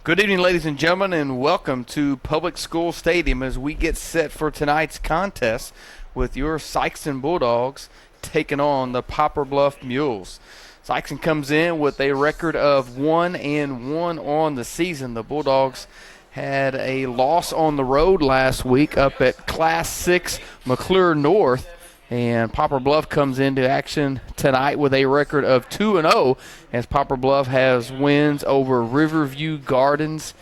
Good evening, ladies and gentlemen, and welcome to Public School Stadium as we get set for tonight's contest with your Sikeston Bulldogs taking on the Poplar Bluff Mules. Sikeston comes in with a record of 1-1 on the season. The Bulldogs had a loss on the road last week up at Class 6 McClure North. And Poplar Bluff comes into action tonight with a record of 2-0 as Poplar Bluff has wins over Riverview Gardens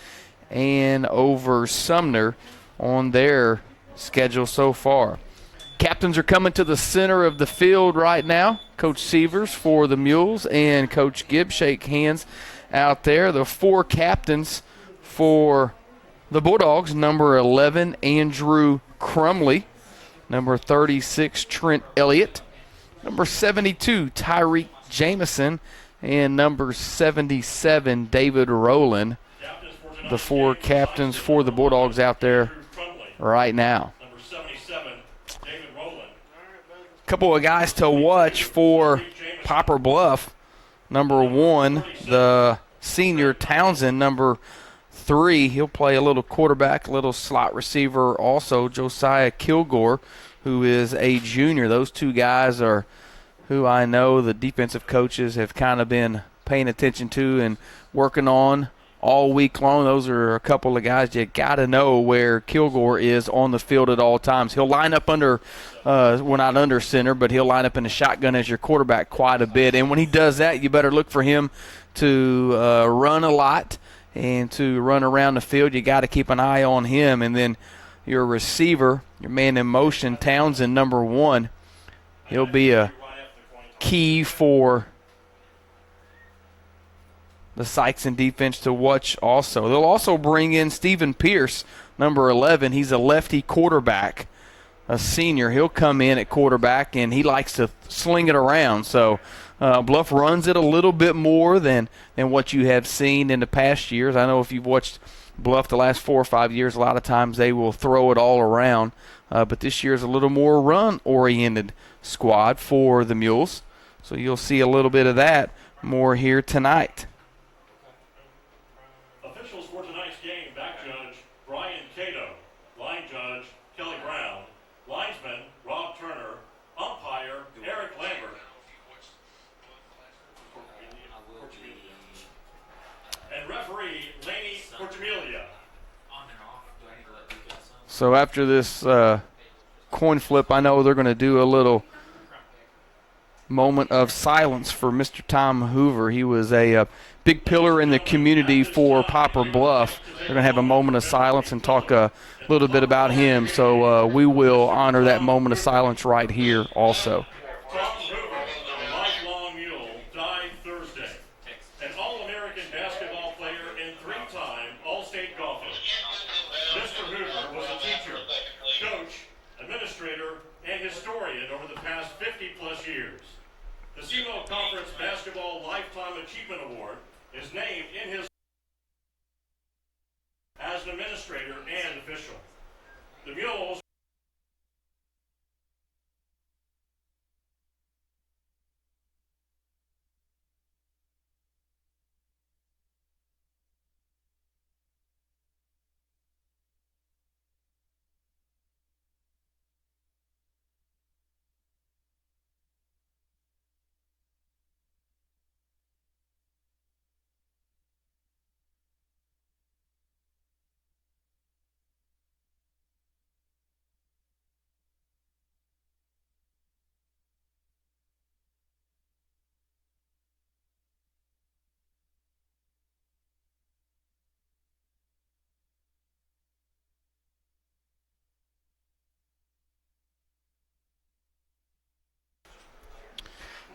and over Sumner on their schedule so far. Captains are coming to the center of the field right now. Coach Sievers for the Mules and Coach Gibbs shake hands out there. The four captains for the Bulldogs, number 11, Andrew Crumley. Number 36, Trent Elliott. Number 72, Tyreek Jamison. And number 77, David Rowland. The four captains for the Bulldogs out there right now. A couple of guys to watch for Poplar Bluff. Number 1, the senior Townsend, number 3, he'll play a little quarterback, a little slot receiver. Also, Josiah Kilgore, who is a junior. Those two guys are who I know the defensive coaches have kind of been paying attention to and working on all week long. Those are a couple of guys you got to know where Kilgore is on the field at all times. He'll line up under, well, not under center, but he'll line up in the shotgun as your quarterback quite a bit. And when he does that, you better look for him to run a lot and to run around the field. You got to keep an eye on him. And then your receiver, your man in motion, Townsend, number 1, he'll be a key for the Sikeston defense to watch also. They'll also bring in Stephen Pierce, number 11. He's a lefty quarterback, a senior. He'll come in at quarterback, and he likes to sling it around. So Bluff runs it a little bit more than what you have seen in the past years. I know if you've watched Bluff the last 4 or 5 years, a lot of times they will throw it all around. But this year is a little more run-oriented squad for the Mules. So you'll see a little bit of that more here tonight. Officials for tonight's game: back judge Brian Cato, line judge Kelly Brown, linesman Rob Turner, umpire Eric Lambert, and referee Laney Cortemilia. So after this coin flip, I know they're going to do a little moment of silence for Mr. Tom Hoover. He was a big pillar in the community for Poplar Bluff. They're going to have a moment of silence and talk a little bit about him. So we will honor that moment of silence right here also. Tom Hoover, a lifelong Mule, died Thursday. An All-American basketball player and 3-time All-State golfer. Mr. Hoover was a teacher, coach, administrator, and historian over the past 50-plus years. The SEMO Conference Basketball Lifetime Achievement Award is named in his as an administrator and official. The Mules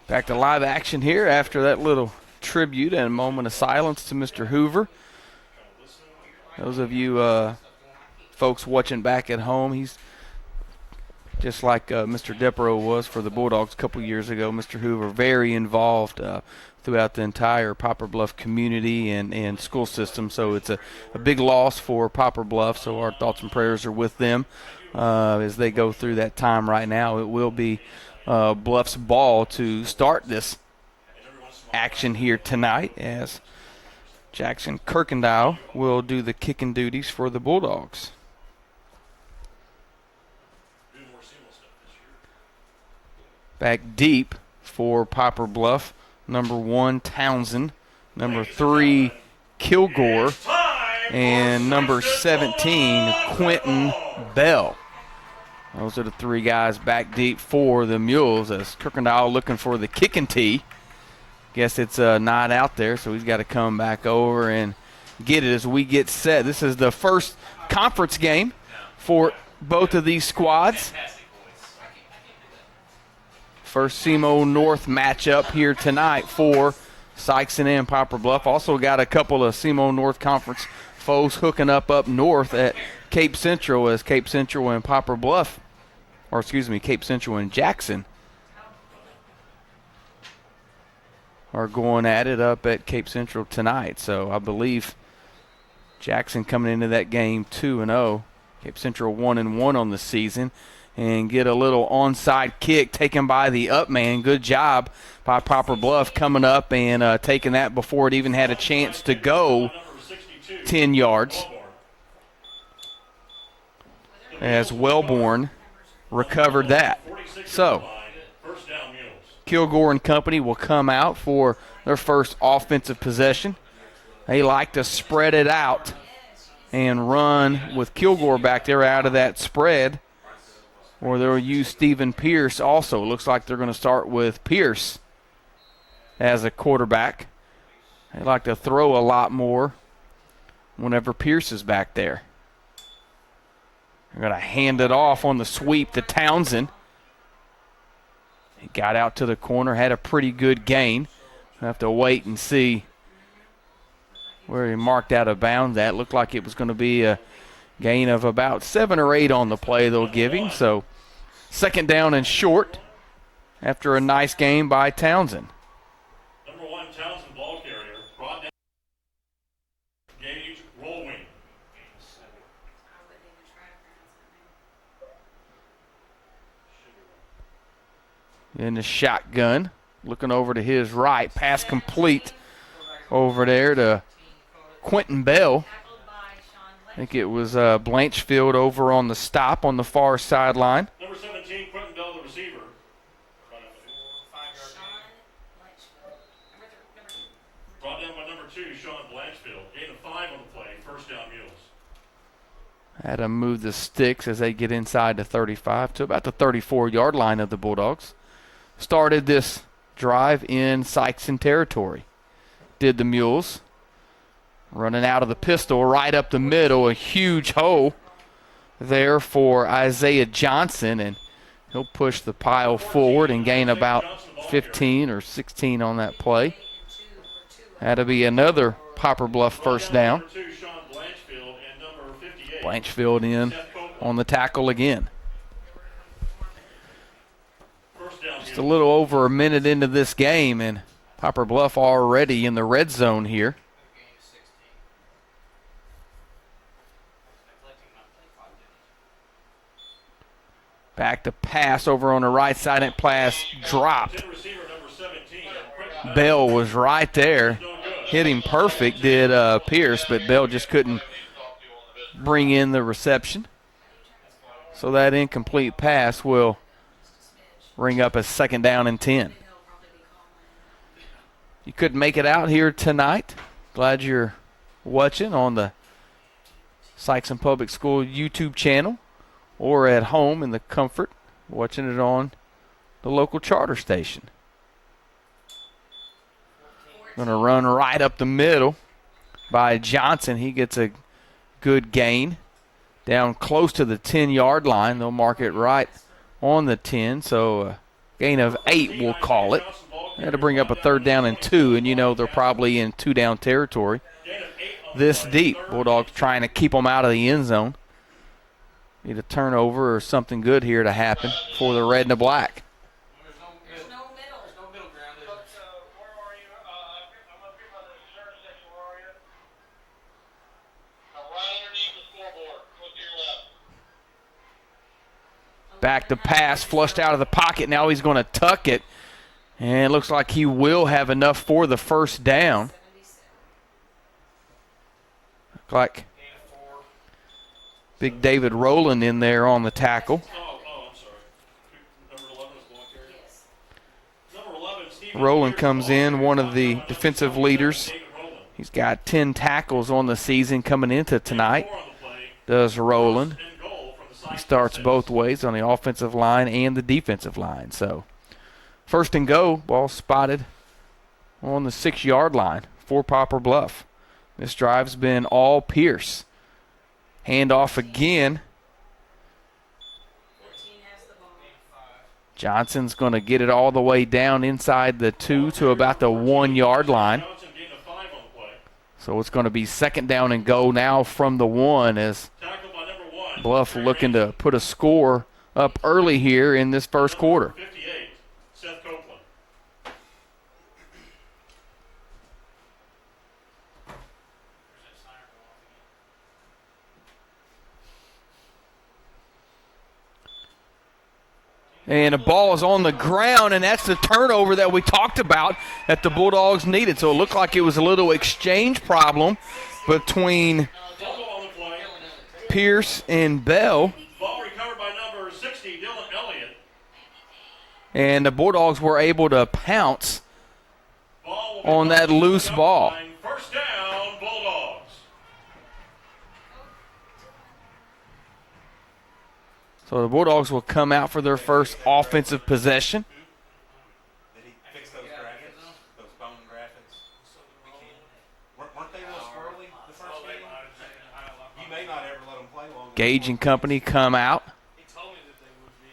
Back to live action here after that little tribute and a moment of silence to Mr. Hoover. Those of you folks watching back at home, he's just like Mr. Depro was for the Bulldogs a couple years ago. Mr. Hoover, very involved throughout the entire Poplar Bluff community and school system. So it's a big loss for Poplar Bluff, so our thoughts and prayers are with them as they go through that time right now. It will be Bluff's ball to start this action here tonight as Jackson Kirkendall will do the kicking duties for the Bulldogs. Back deep for Poplar Bluff, number 1, Townsend, number 3, Kilgore, and number 17, Quentin Bell. Those are the 3 guys back deep for the Mules, as Kirkendall looking for the kicking tee. Guess it's not out there, so he's got to come back over and get it as we get set. This is the first conference game for both of these squads. First SEMO North matchup here tonight for Sikeston and Poplar Bluff. Also got a couple of SEMO North Conference foes hooking up north at Cape Central, as Cape Central and Poplar Bluff, or excuse me, Cape Central and Jackson are going at it up at Cape Central tonight. So I believe Jackson coming into that game 2-0. Cape Central 1-1 on the season. And get a little onside kick taken by the up man. Good job by Poplar Bluff coming up and taking that before it even had a chance to go 10 yards. As Wellborn recovered that. So Kilgore and company will come out for their first offensive possession. They like to spread it out and run with Kilgore back there out of that spread. Or they'll use Stephen Pierce also. Looks like they're going to start with Pierce as a quarterback. They like to throw a lot more whenever Pierce is back there. They're going to hand it off on the sweep to Townsend. He got out to the corner, had a pretty good gain. We'll have to wait and see where he marked out of bounds at. Looked like it was going to be a gain of about 7 or 8 on the play they'll give him. So second down and short after a nice game by Townsend. Number 1, Townsend ball carrier, brought down Gage Rollwing. In the shotgun, looking over to his right, pass complete over there to Quentin Bell. I think it was Blanchfield over on the stop on the far sideline. Number 17, Quentin Bell, the receiver. Brought down by number 2, Sean Blanchfield. Gain of 5 on the play, first down Mules. Had to move the sticks as they get inside the 35 to about the 34-yard line of the Bulldogs. Started this drive in Sikeston territory. Did the Mules. Running out of the pistol right up the middle, a huge hole there for Isaiah Johnson, and he'll push the pile forward and gain about 15 or 16 on that play. That'll be another Poplar Bluff first down. Blanchfield in on the tackle again. Just a little over a minute into this game, and Poplar Bluff already in the red zone here. Back to pass over on the right side, and pass dropped. Bell was right there. Hit him perfect, did Pierce, but Bell just couldn't bring in the reception. So that incomplete pass will ring up a second down and 10. You couldn't make it out here tonight. Glad you're watching on the Sikeston Public School YouTube channel, or at home in the comfort, watching it on the local charter station. Going to run right up the middle by Johnson. He gets a good gain down close to the 10-yard line. They'll mark it right on the 10, so a gain of 8 we'll call it. They had to bring up a third down and 2, and you know they're probably in 2-down territory this deep. Bulldogs trying to keep them out of the end zone. Need a turnover or something good here to happen for the red and the black. There's no middle ground. Where are you? I'm up here by the reserve section. Where are you? I'm right underneath the scoreboard. Look to your left. Back to pass, flushed out of the pocket. Now he's going to tuck it. And it looks like he will have enough for the first down. Like Gain of 4. big David Rowland in there on the tackle. Oh, I'm sorry. Number 11 is ball carrier? Yes. Number 11, Stephen Rowland Pierce, comes ball in, carrier, one of touchdown the by number defensive 27, leaders. David Rowland. He's got 10 tackles on the season coming into tonight. 4 on the play. Does Rowland. First and goal from the He Sikeston starts 6. both ways on the offensive line and the defensive line. So first and go, ball spotted on the 6-yard line for Poplar Bluff. This drive's been all Pierce. Handoff again. 14 has the ball. Gain of 5. Johnson's going to get it all the way down inside the 2 to about the 1-yard line. Johnson gained a 5 on the play. So it's going to be second down and go now from the 1 as Tackled by number 1. Bluff looking to put a score up early here in this first quarter. 58, Seth Copeland. There's that signer going off again. And the ball is on the ground, and that's the turnover that we talked about that the Bulldogs needed. So it looked like it was a little exchange problem between Fumble on the play. Pierce and Bell, Ball recovered by number 60, Dylan Elliott. and the Bulldogs were able to pounce Ball will be on that caught loose at the ball. line. First down, Bulldogs. So the Bulldogs will come out for their first offensive possession. Did he fix those graphics? Those bone graphics? Weren't they a little squirrely the first game? You may not ever let them play long. Gage and company come out. He told me that they would be.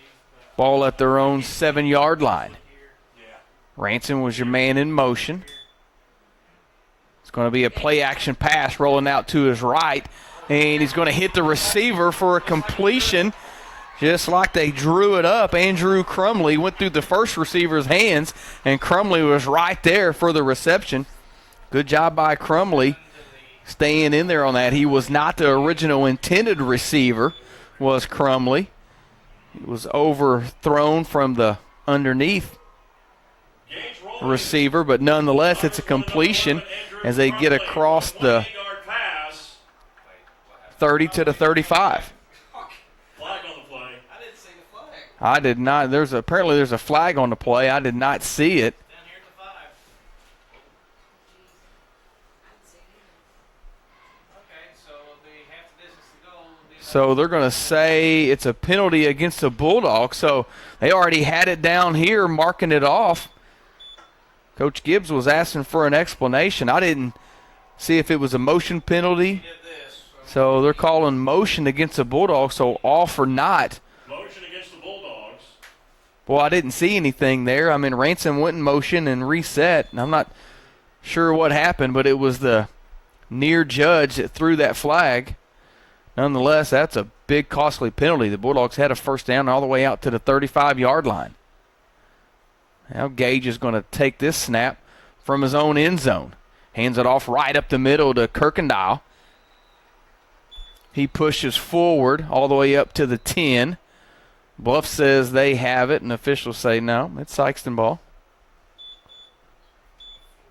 Ball at their own 7-yard line. Yeah. Ransom was your man in motion. It's going to be a play-action pass rolling out to his right, and he's going to hit the receiver for a completion. Just like they drew it up, Andrew Crumley went through the first receiver's hands, and Crumley was right there for the reception. Good job by Crumley staying in there on that. He was not the original intended receiver, was Crumley. He was overthrown from the underneath Gage rolling. receiver, but nonetheless, it's a completion as they get across the 28-yard pass. 30 to the 35. Flag on the play. I didn't see the flag. I did not. Apparently there's a flag on the play. I did not see it. Down here at the 5. I didn't see it either. Okay, so it'll be half the distance to go. It'll be So they're going to say it's a penalty against the Bulldogs. So they already had it down here marking it off. Coach Gibbs was asking for an explanation. I didn't see if it was a motion penalty. did this. So they're calling motion against the Bulldogs, so off or not. Motion against the Bulldogs. Well, I didn't see anything there. I mean, Ransom went in motion and reset, and I'm not sure what happened, but it was the near judge that threw that flag. Nonetheless, that's a big, costly penalty. The Bulldogs had a first down all the way out to the 35-yard line. Now Gage is going to take this snap from his own end zone. Hands it off right up the middle to Kirkendall. He pushes forward all the way up to the 10. Bluff says they have it, and officials say no. It's Sikeston ball.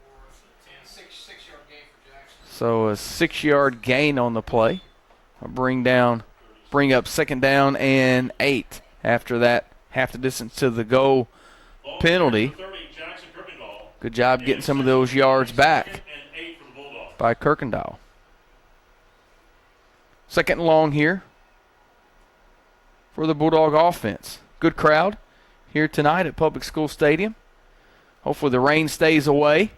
4, 10, 6-yard gain for Jackson. So a 6-yard gain on the play. I'll bring up second down and 8 after that half the distance to the goal Ball penalty. carrier 30, Jackson Kirkendall. Good job getting some of those yards back Second and 8 for the Bulldogs. by Kirkendall. Second and long here for the Bulldog offense. Good crowd here tonight at Public School Stadium. Hopefully the rain stays away.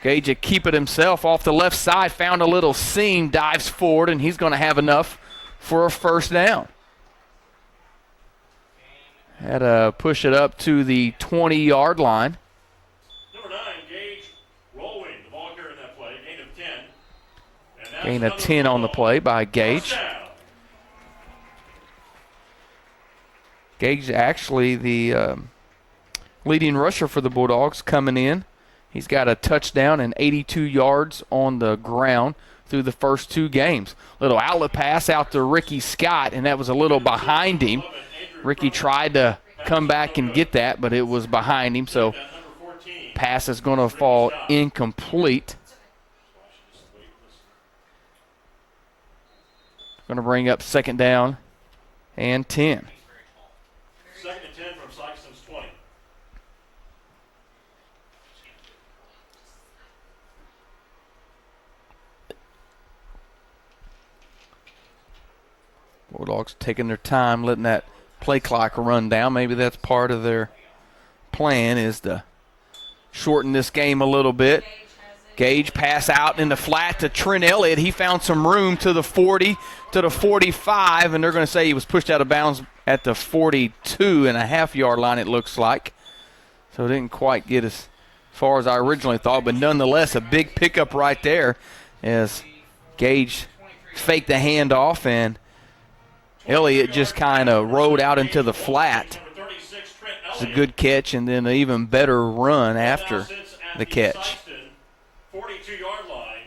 Gage will keep it himself off the left side, found a little seam, dives forward, and he's going to have enough for a first down. Had to push it up to the 20-yard line. Number 9, Gage rolling. The ball carrier in that play. Gain of 10. And that's Gain of another 10 on the ball. play by First Gage. down. Gage actually the leading rusher for the Bulldogs coming in. He's got a touchdown and 82 yards on the ground through the first 2 games. Little outlet pass out to Ricky Scott, and that was a little behind him. Ricky tried to come back and get that, but it was behind him, so That number 14. pass is going to fall incomplete. Going to bring up second down and 10. Second and 10 from Sikeston's 20. Bulldogs taking their time, letting that play clock run down. Maybe that's part of their plan, is to shorten this game a little bit. Gage pass out in the flat to Trent Elliott. He found some room to the 40, to the 45, and they're going to say he was pushed out of bounds at the 42.5-yard line, it looks like. So it didn't quite get as far as I originally thought, but nonetheless, a big pickup right there as Gage faked the handoff, and Elliott just kind of rode out into the flat. It's a good catch, and then an even better run after the catch. 42-yard line,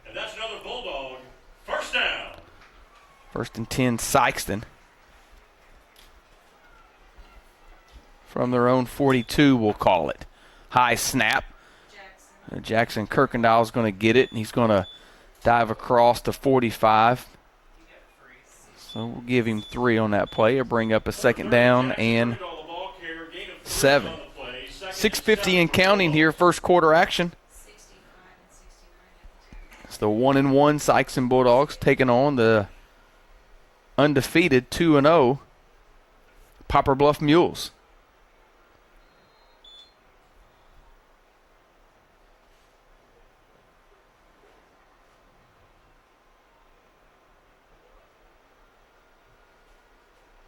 and that's another Bulldog first down. First and 10, Sikeston. From their own 42, we'll call it. High snap. Jackson Kirkendall is going to get it, and he's going to dive across to 45. So we'll give him 3 on that play. Or bring up a second down and 7. 6:50 and counting here, first quarter action. It's the 1-1 Sikeston Bulldogs taking on the undefeated 2-0 Poplar Bluff Mules.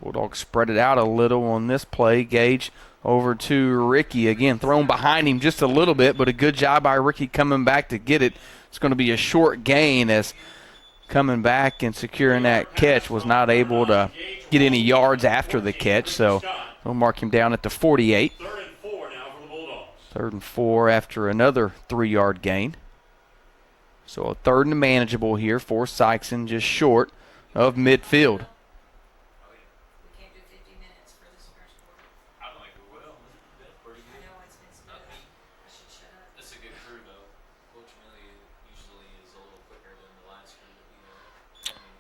Bulldogs spread it out a little on this play. Gage over to Ricky. Again, thrown behind him just a little bit, but a good job by Ricky coming back to get it. It's going to be a short gain, as coming back and securing that catch was not able to get any yards after the catch. So we'll mark him down at the 48. 3rd and 4 now for the Bulldogs. 3rd and 4 after another 3-yard gain. So a 3rd and manageable here for Sikeston, just short of midfield.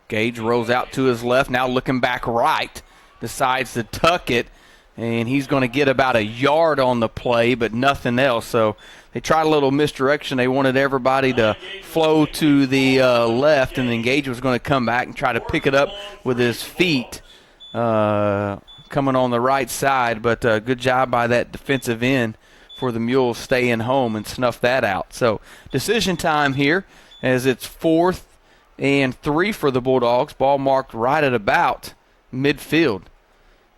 Gage rolls out to his left, now looking back right, decides to tuck it, and he's going to get about a yard on the play, but nothing else. So they tried a little misdirection. They wanted everybody to flow to the left, and then Gage was going to come back and try to pick it up with his feet coming on the right side, but good job by that defensive end for the Mules staying home and snuff that out. So decision time here, as it's 4th and 3 for the Bulldogs. Ball marked right at about midfield.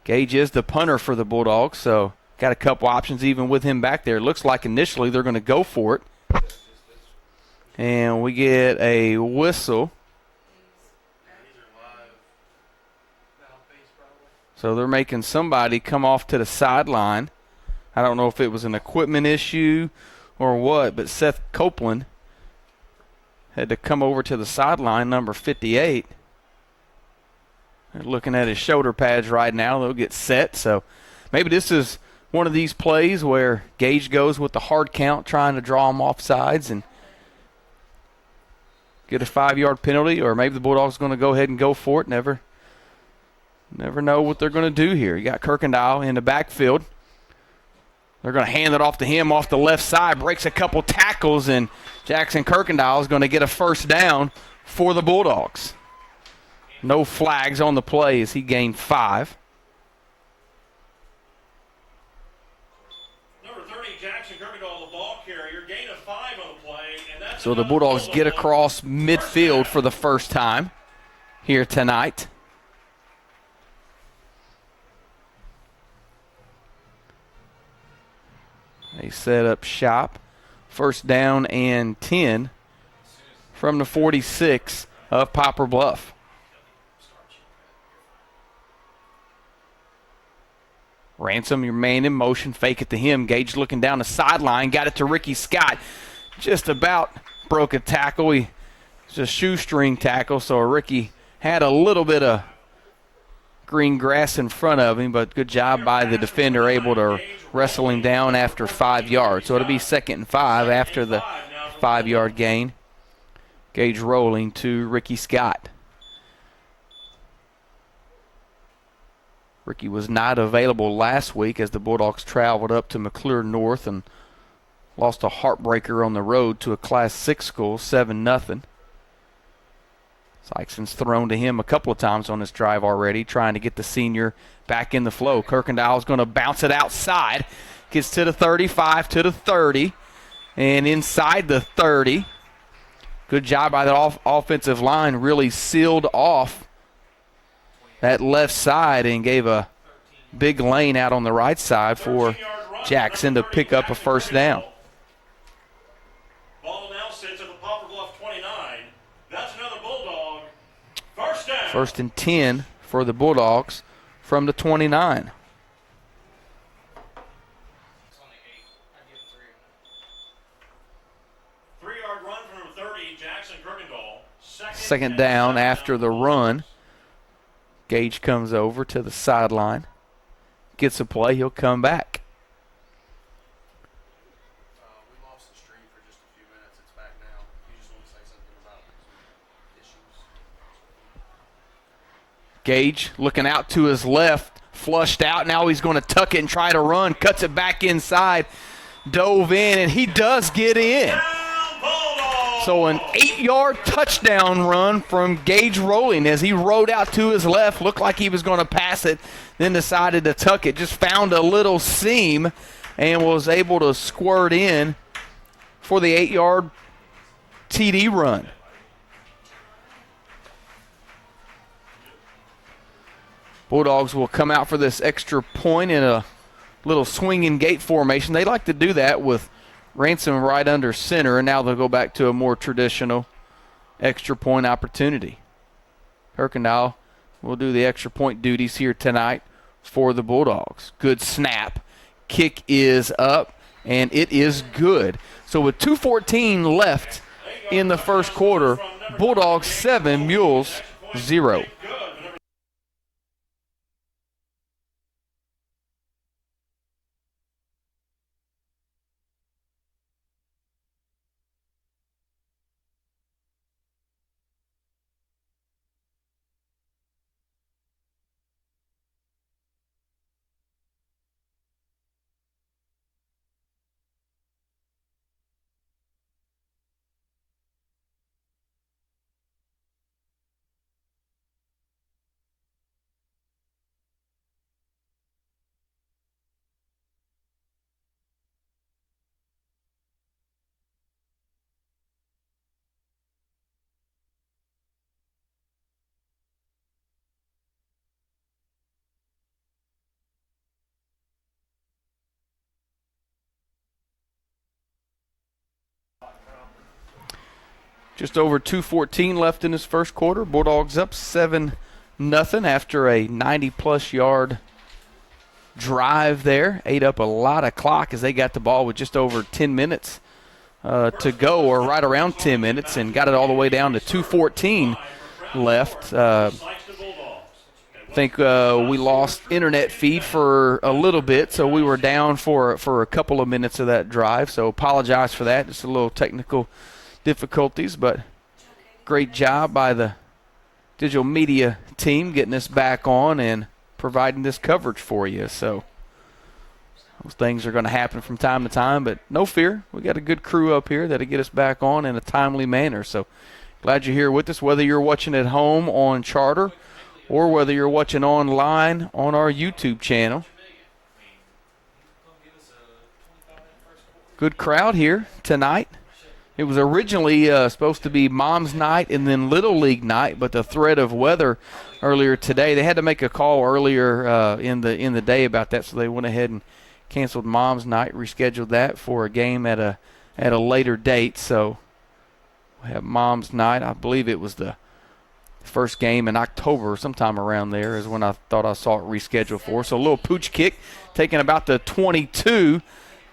Gage is the punter for the Bulldogs, so got a couple options even with him back there. Looks like initially they're going to go for it. And we get a whistle. So they're making somebody come off to the sideline. I don't know if it was an equipment issue or what, but Seth Copeland had to come over to the sideline, number 58. They're looking at his shoulder pads right now. They'll get set. So maybe this is one of these plays where Gage goes with the hard count, trying to draw him off sides and get a 5-yard penalty, or maybe the Bulldogs going to go ahead and go for it. Never know what they're going to do here. You got Kirkendall in the backfield. They're going to hand it off to him off the left side, breaks a couple tackles, and Jackson Kirkendall is going to get a first down for the Bulldogs. No flags on the play as he gained 5. Number 30, Jackson Kirkendall, the ball carrier, gain of 5 on the play, and that's So the Bulldogs get across midfield for the first time here tonight. They set up shop. First down and 10 from the 46 of Poplar Bluff. Ransom, your man in motion, fake it to him. Gage looking down the sideline, got it to Ricky Scott. Just about broke a tackle. It's a shoestring tackle, so Ricky had a little bit of green grass in front of him, but good job by the defender, able to wrestle him down after 5 yards. So it'll be 2nd and 5 after the 5-yard gain. Gage rolling to Ricky Scott. Ricky was not available last week as the Bulldogs traveled up to McClure North and lost a heartbreaker on the road to a Class 6 school, 7-0. Sikeston's thrown to him a couple of times on this drive already, trying to get the senior back in the flow. Kirkendall's going to bounce it outside. Gets to the 35, to the 30, and inside the 30. Good job by the offensive line. Really sealed off that left side and gave a big lane out on the right side for Jackson to pick up a first down. Ball now sits at the Poplar Bluff 29. That's another Bulldog. First down. First and 10 for the Bulldogs from the 29. It's only 8. I'd give it 3. 3-yard run from number 30, Jackson Kirkendall. Second down after the run. Gage comes over to the sideline. Gets a play. He'll come back. We lost the streak for just a few minutes. It's back now. You just want to say something about issues. Gage looking out to his left. Flushed out. Now he's going to tuck it and try to run. Cuts it back inside. Dove in, and he does get in. So an 8-yard touchdown run from Gage Rolling as he rode out to his left. Looked like he was going to pass it, then decided to tuck it. Just found a little seam and was able to squirt in for the 8-yard TD run. Bulldogs will come out for this extra point in a little swinging gate formation. They like to do that with Ransom right under center, and now they'll go back to a more traditional extra point opportunity. Kirkendall will do the extra point duties here tonight for the Bulldogs. Good snap. Kick is up, and it is good. So with 2:14 left in the first quarter, Bulldogs 7, Mules 0. Just over 2:14 left in this first quarter. Bulldogs up 7-0 after a 90-plus yard drive there. Ate up a lot of clock as they got the ball with just over 10 minutes to go, or right around 10 minutes, and got it all the way down to 2:14 left. I think we lost internet feed for a little bit, so we were down for a couple of minutes of that drive. So apologize for that. Just a little technical difficulties, but great job by the digital media team getting us back on and providing this coverage for you. So those things are going to happen from time to time, but no fear. We got a good crew up here that'll get us back on in a timely manner. So glad you're here with us, whether you're watching at home on Charter or whether you're watching online on our YouTube channel. Good crowd here tonight. It was originally supposed to be Mom's Night and then Little League Night, but the threat of weather earlier today, they had to make a call earlier in the day about that, so they went ahead and canceled Mom's Night, rescheduled that for a game at a later date. So we have Mom's Night. I believe it was the first game in October, sometime around there is when I thought I saw it rescheduled for. So a little pooch kick, taking about the 22.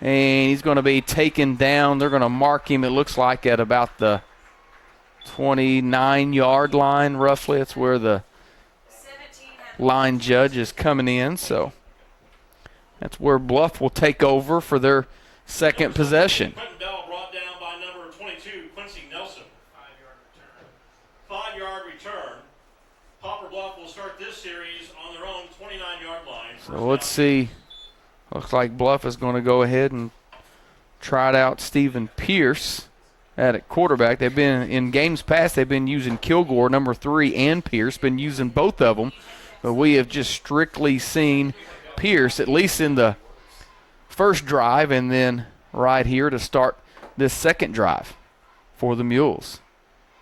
And he's going to be taken down. They're going to mark him, it looks like, at about the 29-yard line, roughly. That's where the line judge is coming in. So that's where Bluff will take over for their second possession. Kirkendall brought down by number 22, Quincy Nelson. 5-yard return. 5-yard return. Poplar Bluff will start this series on their own 29-yard line. So let's see. Looks like Bluff is going to go ahead and trot out Stephen Pierce at quarterback. They've been, in games past, they've been using Kilgore, number 3, and Pierce, been using both of them. But we have just strictly seen Pierce, at least in the first drive, and then right here to start this second drive for the Mules.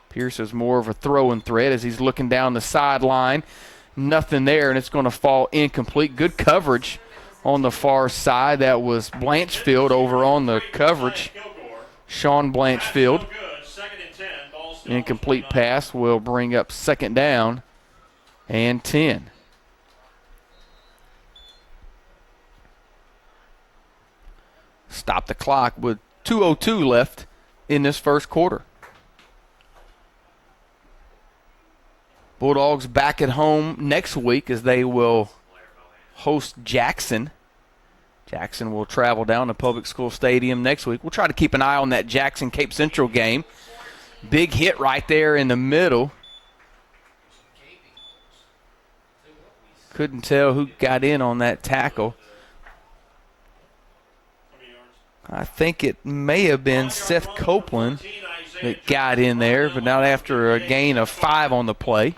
Pierce is more of a throwing threat as he's looking down the sideline. Nothing there, and it's going to fall incomplete. Good coverage on the far side. That was Blanchfield over on the coverage. Sean Blanchfield. Incomplete pass will bring up second down and 10. Stop the clock with 2:02 left in this first quarter. Bulldogs back at home next week as they will host Jackson. Jackson will travel down to Public School Stadium next week. We'll try to keep an eye on that Jackson-Cape Central game. Big hit right there in the middle. Couldn't tell who got in on that tackle. I think it may have been Seth Copeland that got in there, but not after a gain of 5 on the play.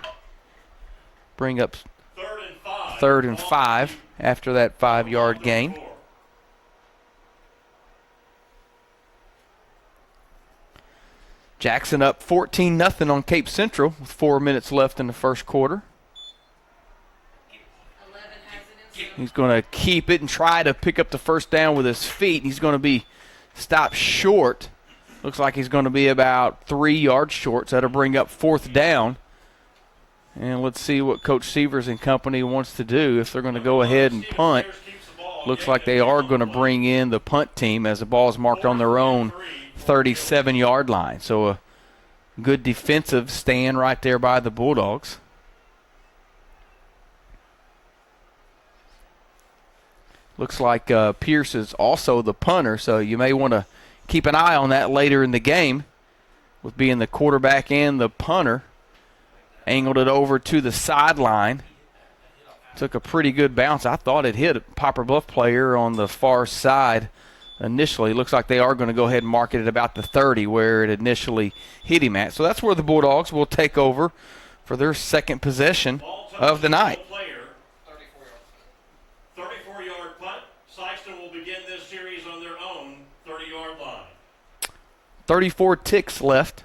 Bring up 3rd and 5 after that 5-yard gain. Jackson up 14-0 on Cape Central with 4 minutes left in the first quarter. He's going to keep it and try to pick up the first down with his feet. He's going to be stopped short. Looks like he's going to be about 3 yards short, so that'll bring up 4th down. And let's see what Coach Sievers and company wants to do. If they're going to go ahead and punt, looks like they are going to bring in the punt team as the ball is marked on their own 37-yard line. So a good defensive stand right there by the Bulldogs. Looks like Pierce is also the punter, so you may want to keep an eye on that later in the game with being the quarterback and the punter. Angled it over to the sideline. Took a pretty good bounce. I thought it hit a Poplar Bluff player on the far side initially. Looks like they are going to go ahead and mark it at about the 30 where it initially hit him at. So that's where the Bulldogs will take over for their second possession of the night. 34-yard punt. Sikeston will begin this series on their own 30-yard line. 34 ticks left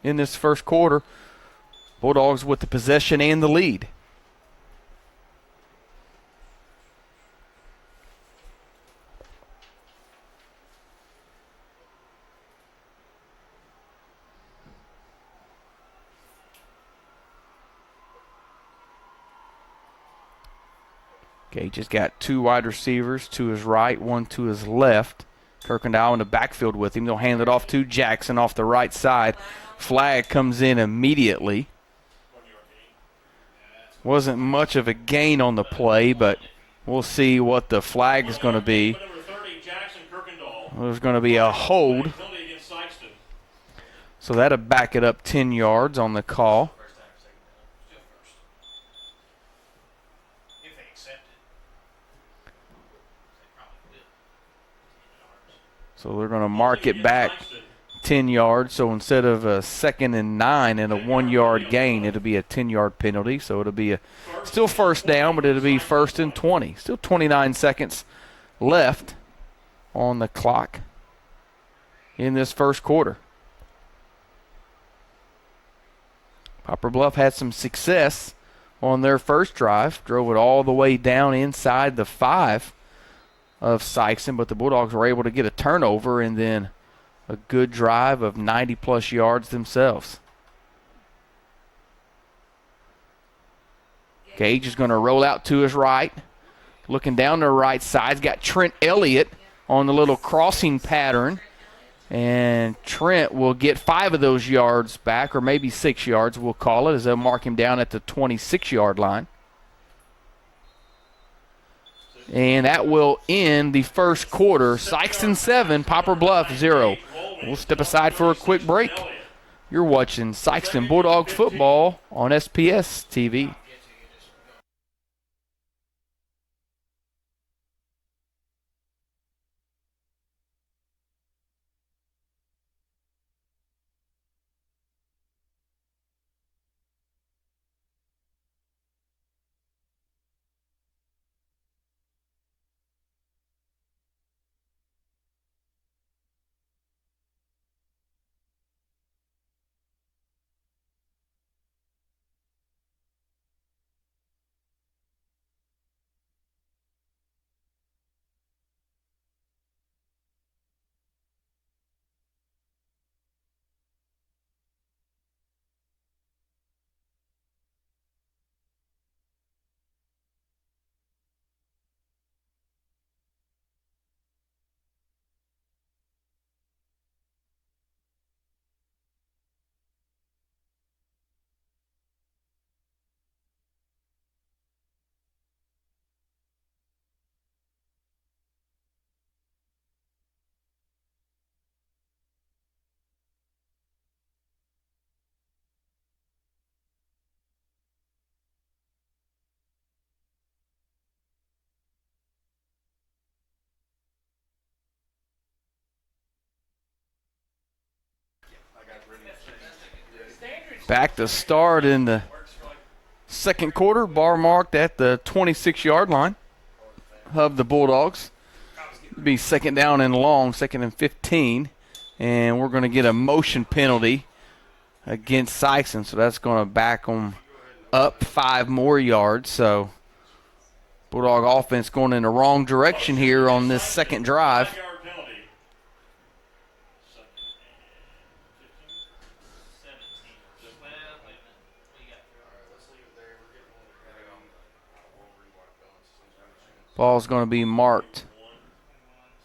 in this first quarter. Bulldogs with the possession and the lead. Gage has got 2 wide receivers to his right, 1 to his left. Kirkendall in the backfield with him. They'll hand it off to Jackson off the right side. Flag comes in immediately. Wasn't much of a gain on the play, but we'll see what the flag is going to be. There's going to be a hold. So that'll back it up 10 yards on the call. So they're going to mark it back 10 yards. So instead of a 2nd and 9 and a 1-yard gain, it'll be a 10-yard penalty. So it'll be still first down, but it'll be 1st and 20. Still 29 seconds left on the clock in this first quarter. Poplar Bluff had some success on their first drive. Drove it all the way down inside the 5 of Sikeston, but the Bulldogs were able to get a turnover and then a good drive of 90-plus yards themselves. Gage is going to roll out to his right. Looking down the right side, he's got Trent Elliott on the little crossing pattern. And Trent will get 5 of those yards back, or maybe 6 yards, we'll call it, as they'll mark him down at the 26-yard line. And that will end the first quarter. Sikeston 7, Poplar Bluff 0. We'll step aside for a quick break. You're watching Sikeston Bulldog football on SPS TV. Back to start in the second quarter. Bar marked at the 26-yard line of the Bulldogs. Be second down and long, 2nd and 15. And we're going to get a motion penalty against Sikeston, so that's going to back them up 5 more yards. So Bulldog offense going in the wrong direction here on this second drive. 5-yard penalty. 17. Well, wait a minute. We got through. All right, let's leave it there. We're getting one to we'll rewind going. So it's Ball's going to be marked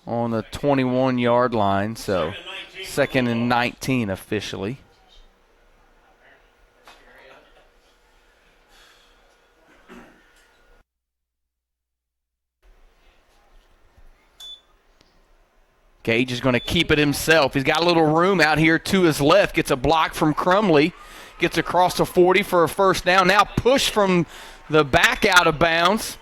on the 21-yard line, so 2nd and 19 officially. Gage is going to keep it himself. He's got a little room out here to his left. Gets a block from Crumley. Gets across the 40 for a first down. Now push from the back out of bounds.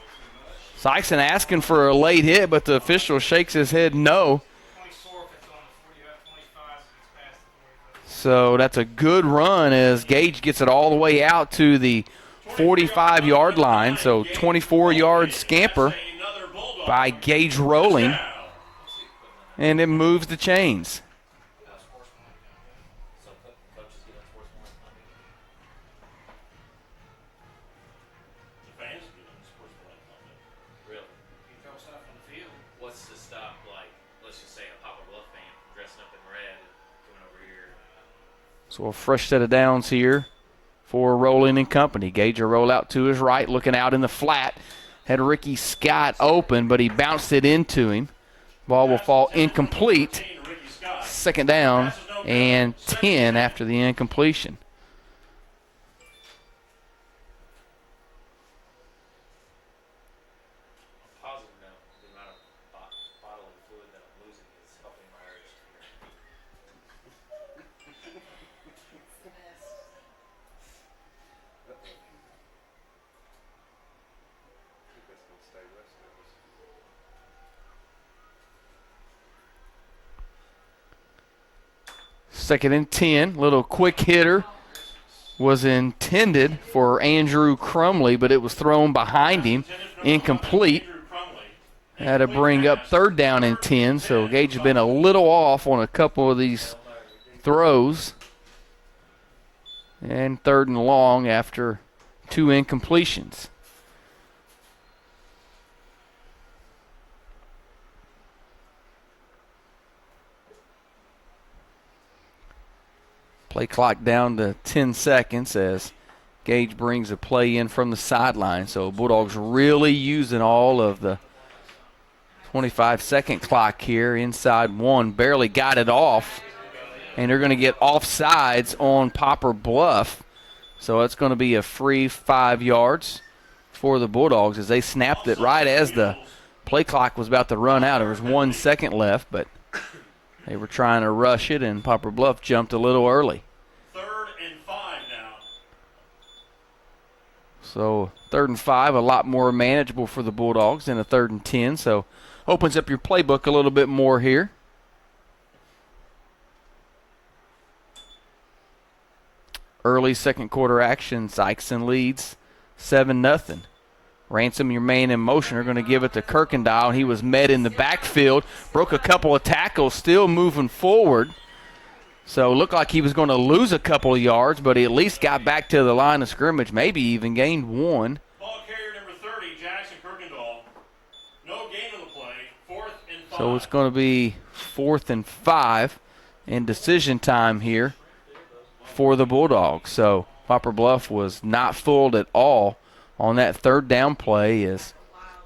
Sikeston asking for a late hit, but the official shakes his head no. 24 if it's on the 40, 25 if it's past the 40. So that's a good run as Gage gets it all the way out to the 45-yard line. So 24-yard scamper by Gage Rolling. And it moves the chains. Really? You throw stuff on the field. What's to stop, like, let's just say a Poplar Bluff fan dressing up in red coming over here? So a fresh set of downs here for Rolling and company. Gage will roll out to his right, looking out in the flat. Had Ricky Scott open, but he bounced it into him. Ball will fall incomplete. 2nd down and 10 after the incompletion. I'm positive now the amount of bodily fluid that I'm losing is helping my urge to It's the best. Second and 10. Little quick hitter was intended for Andrew Crumley, but it was thrown behind him. Incomplete. Had to bring up 3rd down and 10, so Gage has been a little off on a couple of these throws. And 3rd and long after 2 incompletions. Play clock down to 10 seconds as Gage brings a play in from the sideline. So Bulldogs really using all of the 25-second clock here inside 1. Barely got it off. And they're going to get offsides on Poplar Bluff. So it's going to be a free 5 yards for the Bulldogs as they snapped it right as the play clock was about to run out. There was 1 second left, but they were trying to rush it, and Poplar Bluff jumped a little early. 3rd and 5 now. So 3rd and 5, a lot more manageable for the Bulldogs than a 3rd and 10. So opens up your playbook a little bit more here. Early second quarter action, Sikeston leads 7-0. Ransom, your man in motion, are going to give it to Kirkendall. He was met in the backfield, broke a couple of tackles, still moving forward. So it looked like he was going to lose a couple of yards, but he at least got back to the line of scrimmage, maybe even gained 1. Ball carrier number 30, Jackson Kirkendall. No gain on the play. 4th and 5. So it's going to be 4th and 5 and decision time here for the Bulldogs. So Poplar Bluff was not fooled at all on that 3rd down play. As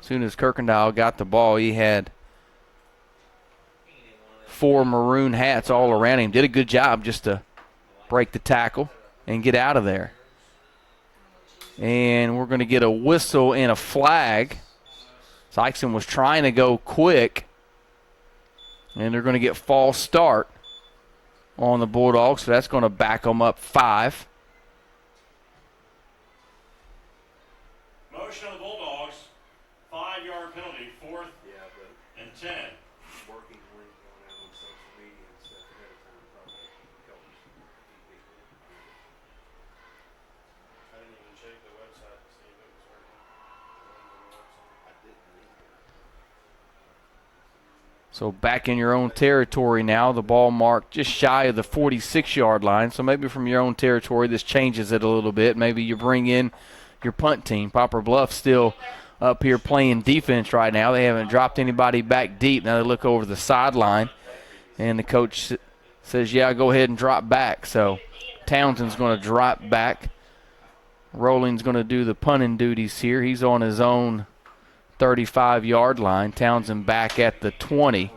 soon as Kirkendall got the ball, he had 4 maroon hats all around him. Did a good job just to break the tackle and get out of there. And we're going to get a whistle and a flag. Sikeston was trying to go quick, and they're going to get false start on the Bulldogs, so that's going to back them up 5. Motion on the Bulldogs. 5-yard penalty. 4th and 10. Working link going out on social media and stuff ahead of time probably helps keep people. So back in your own territory now, the ball marked just shy of the 46-yard line. So maybe from your own territory, this changes it a little bit. Maybe you bring in your punt team. Poplar Bluff still up here playing defense right now. They haven't dropped anybody back deep. Now they look over the sideline, and the coach says, yeah, go ahead and drop back. So Townsend's going to drop back. Rolling's going to do the punting duties here. He's on his own 35-yard line. Townsend back at the 20.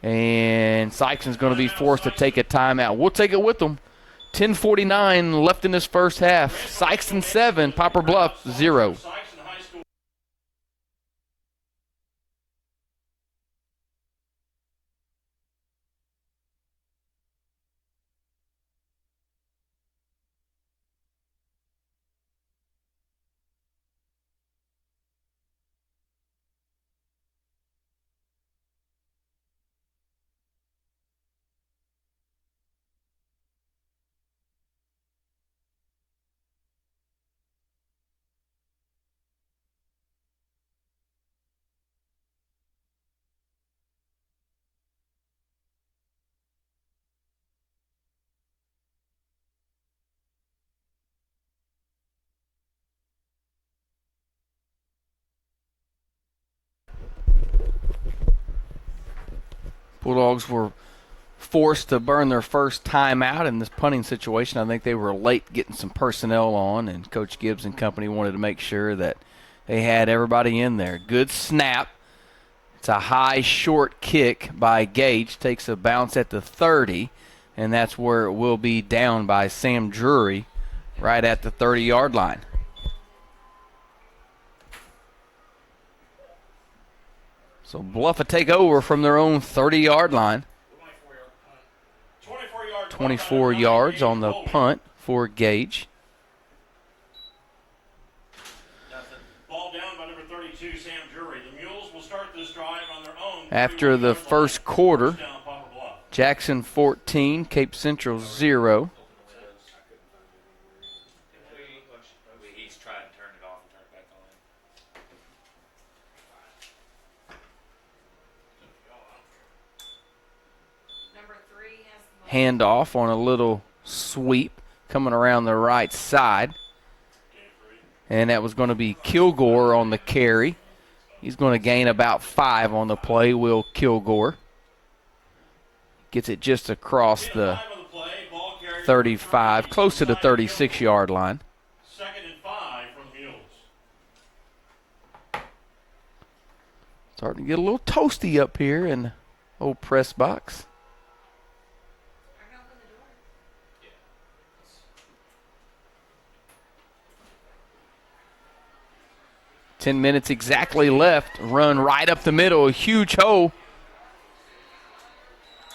And Sikeston's going to be forced to take a timeout. We'll take it with them. 10:49 left in this first half. Sikeston 7, Poplar Bluff 0. Sikeston High School. Bulldogs were forced to burn their first timeout in this punting situation. I think they were late getting some personnel on, and Coach Gibbs and company wanted to make sure that they had everybody in there. Good snap. It's a high, short kick by Gage. Takes a bounce at the 30, and that's where it will be down by Sam Drury right at the 30-yard line. So Bluff will take over from their own 30-yard line. 24 yards on the punt for Gage. Ball down by number 32, Sam Drury. The Mules will start this drive on their own. After the first quarter, First down, Poplar Bluff. Jackson 14, Cape Central 0. He's tried to turn it off and turn it back on. Number 3 has the ball. Handoff on a little sweep coming around the right side. And that was going to be Kilgore on the carry. He's going to gain about 5 on the play, Will Kilgore. Gets it just across the 35, close to the 36-yard line. 2nd and 5 for the Mules. Starting to get a little toasty up here in the old press box. I can open the door. 10 minutes exactly left. Run right up the middle. A huge hole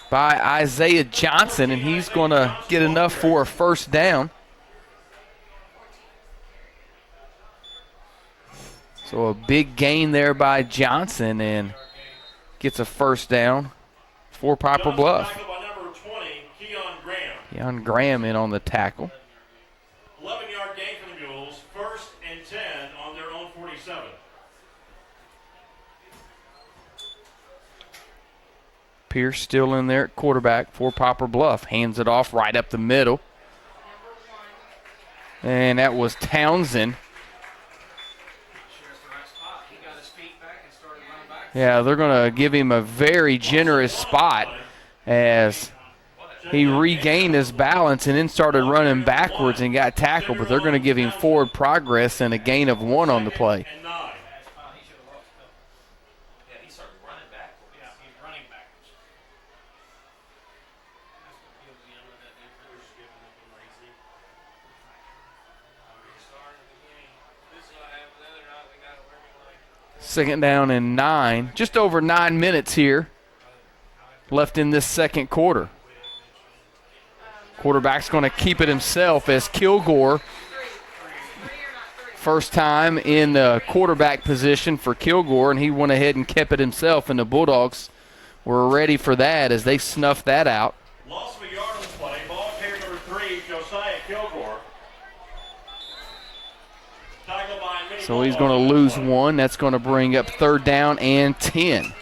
by Isaiah Johnson, and he's going to get enough for a first down. So a big gain there by Johnson, and gets a first down for Poplar Bluff. Tackled by number 20, Keon Graham. Keon Graham in on the tackle. 11-yard gain for the Mules. 1st and 10 on their own 47. Pierce still in there at quarterback for Poplar Bluff. Hands it off right up the middle. And that was Townsend. Yeah, they're going to give him a very generous spot as he regained his balance and then started running backwards and got tackled. But they're going to give him forward progress and a gain of 1 on the play. And 9. Yeah, he started running backwards. Yeah, he's running backwards. That's what he'll be under that difference. Just giving up a lazy. Starting the game. This is what happened the other night. We got to work like. 2nd down and 9. Just over 9 minutes here left in this second quarter. Quarterback's going to keep it himself as Kilgore, first time in the quarterback position for Kilgore, and he went ahead and kept it himself, and the Bulldogs were ready for that as they snuffed that out. Loss of a yard on the play. Ball carrier number 3, Josiah Kilgore. Tackled by Minnie So he's going to lose 1. That's going to bring up 3rd down and 10.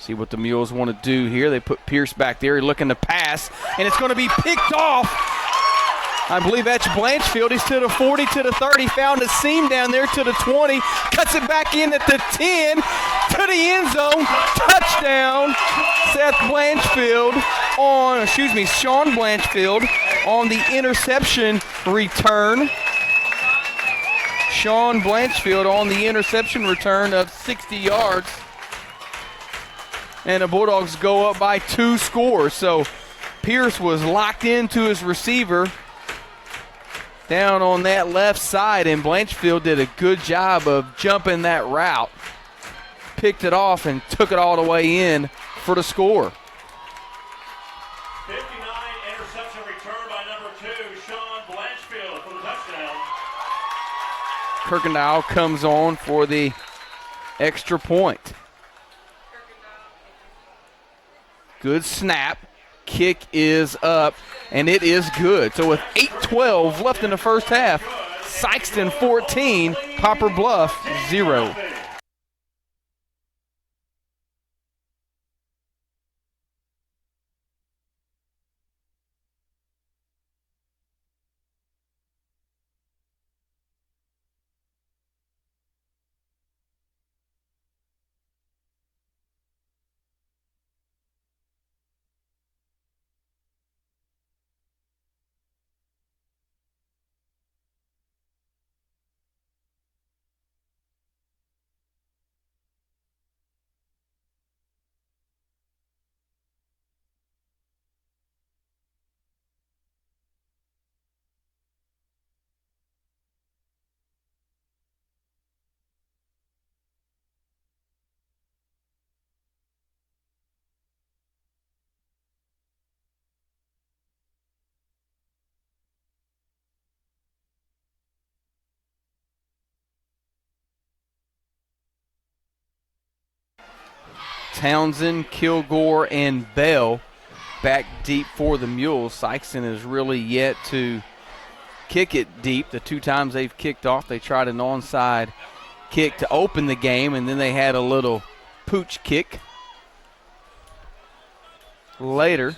See what the Mules want to do here. They put Pierce back there, looking to pass, and it's going to be picked off. I believe that's Blanchfield. He's to the 40, to the 30, found a seam down there to the 20, cuts it back in at the 10, to the end zone. Touchdown, Sean Blanchfield on the interception return. Sean Blanchfield on the interception return of 60 yards. And the Bulldogs go up by 2 scores. So Pierce was locked into his receiver down on that left side, and Blanchfield did a good job of jumping that route. Picked it off and took it all the way in for the score. 59 interception return by number 2, Sean Blanchfield for the touchdown. Kirkendall comes on for the extra point. Good snap. Kick is up, and it is good. So with 8:12 left in the first half, Sikeston 14, Poplar Bluff 0. Townsend, Kilgore, and Bell back deep for the Mules. Sikeston has really yet to kick it deep. The 2 times they've kicked off, they tried an onside kick to open the game, and then they had a little pooch kick later.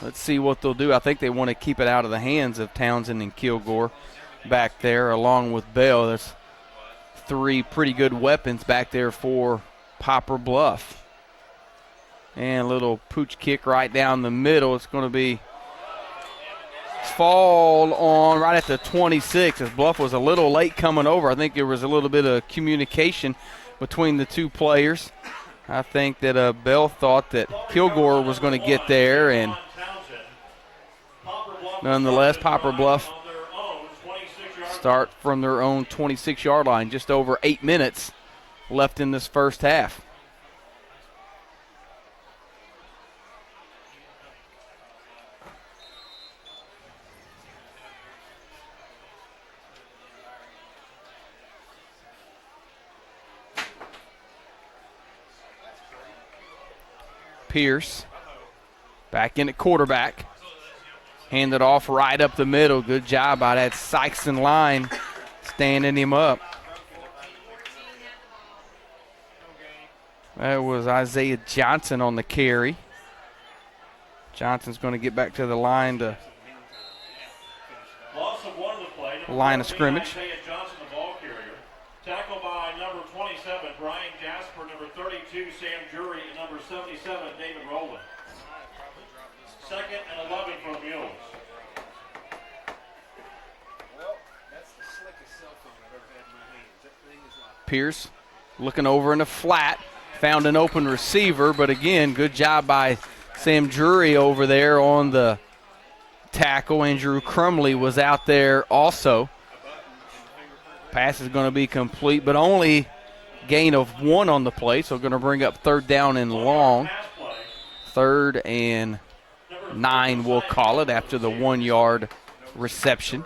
Let's see what they'll do. I think they want to keep it out of the hands of Townsend and Kilgore back there, along with Bell. There's 3 pretty good weapons back there for Poplar Bluff. And a little pooch kick right down the middle. It's going to be fall on right at the 26, as Bluff was a little late coming over. I think there was a little bit of communication between the 2 players. I think that Bell thought that Kilgore was going to get there, and nonetheless, Poplar Bluff start from their own 26-yard line. Just over 8 minutes left in this first half. Pierce back in at quarterback. Handed off right up the middle. Good job by that Sikeston line standing him up. That was Isaiah Johnson on the carry. Johnson's going to get back to the line to line of scrimmage. Isaiah Johnson, the ball carrier. Tackled by number 27, Brian Jasper, number 32, Sam Jury, and number 77, David Rowland. 2nd and 11 for the Mules. Well, that's the slickest cell phone I've ever had in my hands. That thing is like Pierce looking over in the flat. Found an open receiver, but again, good job by Sam Jury over there on the tackle. Andrew Crumley was out there also. Pass is going to be complete, but only gain of 1 on the play, so going to bring up 3rd down and long. 3rd and 9, we'll call it, after the 1-yard reception.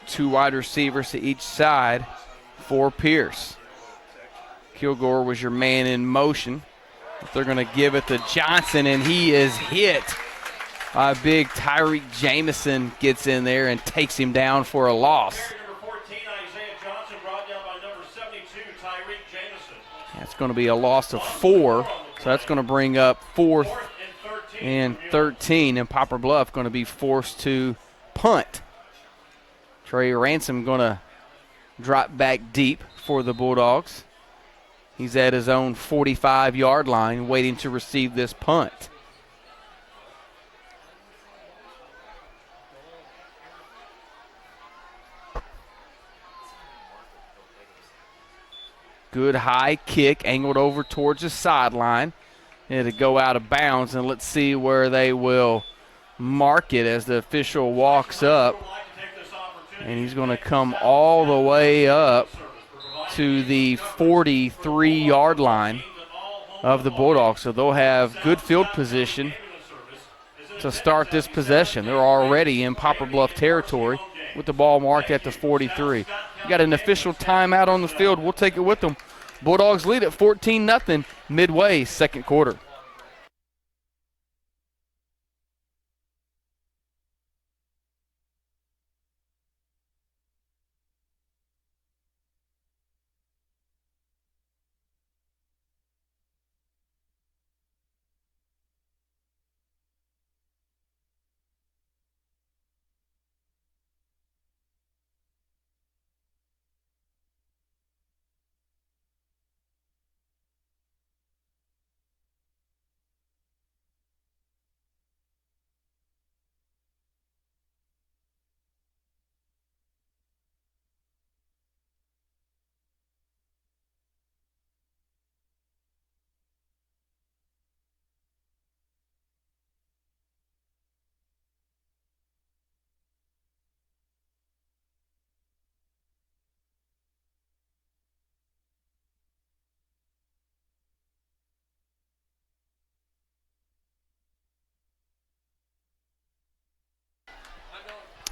Two wide receivers to each side for Pierce. Kilgore was your man in motion. They're going to give it to Johnson, and he is hit Big Tyreek Jamison gets in there and takes him down for a loss. Number 14, Isaiah Johnson, brought down by number 72, Tyreek Jamison. That's going to be a loss of 4, so that's going to bring up 4th and 13, and Poplar Bluff going to be forced to punt. Trey Ransom going to drop back deep for the Bulldogs. He's at his own 45-yard line waiting to receive this punt. Good high kick, angled over towards the sideline. It'll go out of bounds, and let's see where they will mark it as the official walks up. And he's going to come all the way up to the 43-yard line of the Bulldogs. So they'll have good field position to start this possession. They're already in Poplar Bluff territory with the ball marked at the 43. We got an official timeout on the field. We'll take it with them. Bulldogs lead at 14-0 midway, second quarter.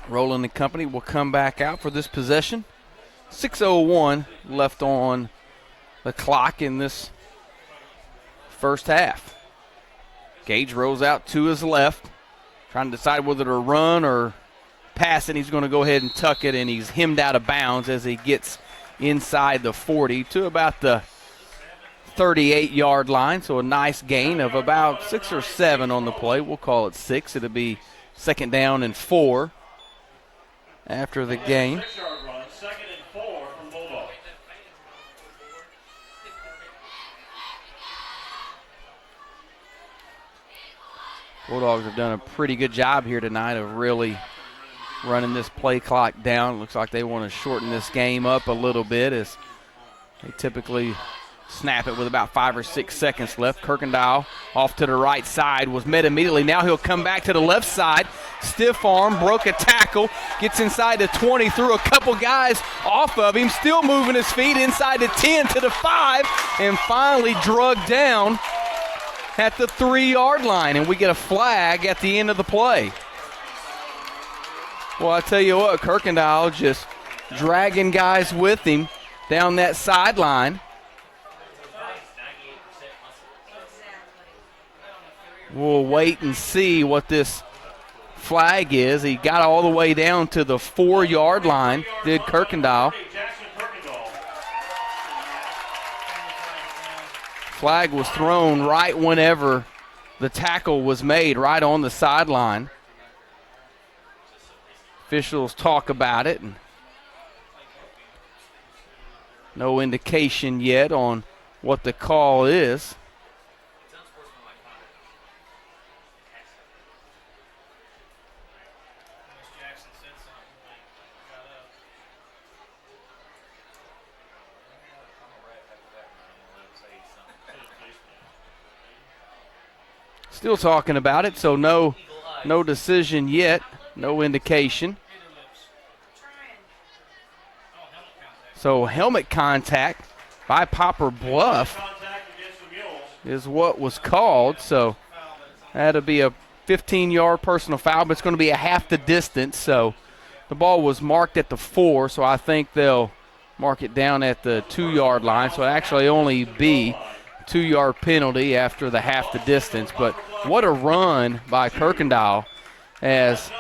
Roland and company will come back out for this possession. 6:01 left on the clock in this first half. Gage rolls out to his left, trying to decide whether to run or pass it. He's going to go ahead and tuck it, and he's hemmed out of bounds as he gets inside the 40 to about the 38-yard line. So a nice gain of about 6 or 7 on the play. We'll call it 6. It'll be second down and 4. After the game. 6-yard run, 2nd and 4 from Bulldogs. Bulldogs have done a pretty good job here tonight of really running this play clock down. Looks like they want to shorten this game up a little bit as they typically snap it with about 5 or 6 seconds left. Kirkendall off to the right side, was met immediately. Now he'll come back to the left side. Stiff arm, broke a tackle, gets inside the 20, threw a couple guys off of him, still moving his feet inside the 10 to the 5, and finally drugged down at the 3-yard line, and we get a flag at the end of the play. Well, I tell you what, Kirkendall just dragging guys with him down that sideline. We'll wait and see what this flag is. He got all the way down to the 4-yard line, did Kirkendall. Flag was thrown right whenever the tackle was made, right on the sideline. Officials talk about it, and no indication yet on what the call is. Still talking about it, so no decision yet, no indication. So helmet contact by Poplar Bluff is what was called, so that'll be a 15-yard personal foul, but it's going to be a half the distance, so the ball was marked at the 4, so I think they'll mark it down at the 2-yard line, so it'll actually only be 2-yard penalty after the half the distance. But what a run by Kirkendall, as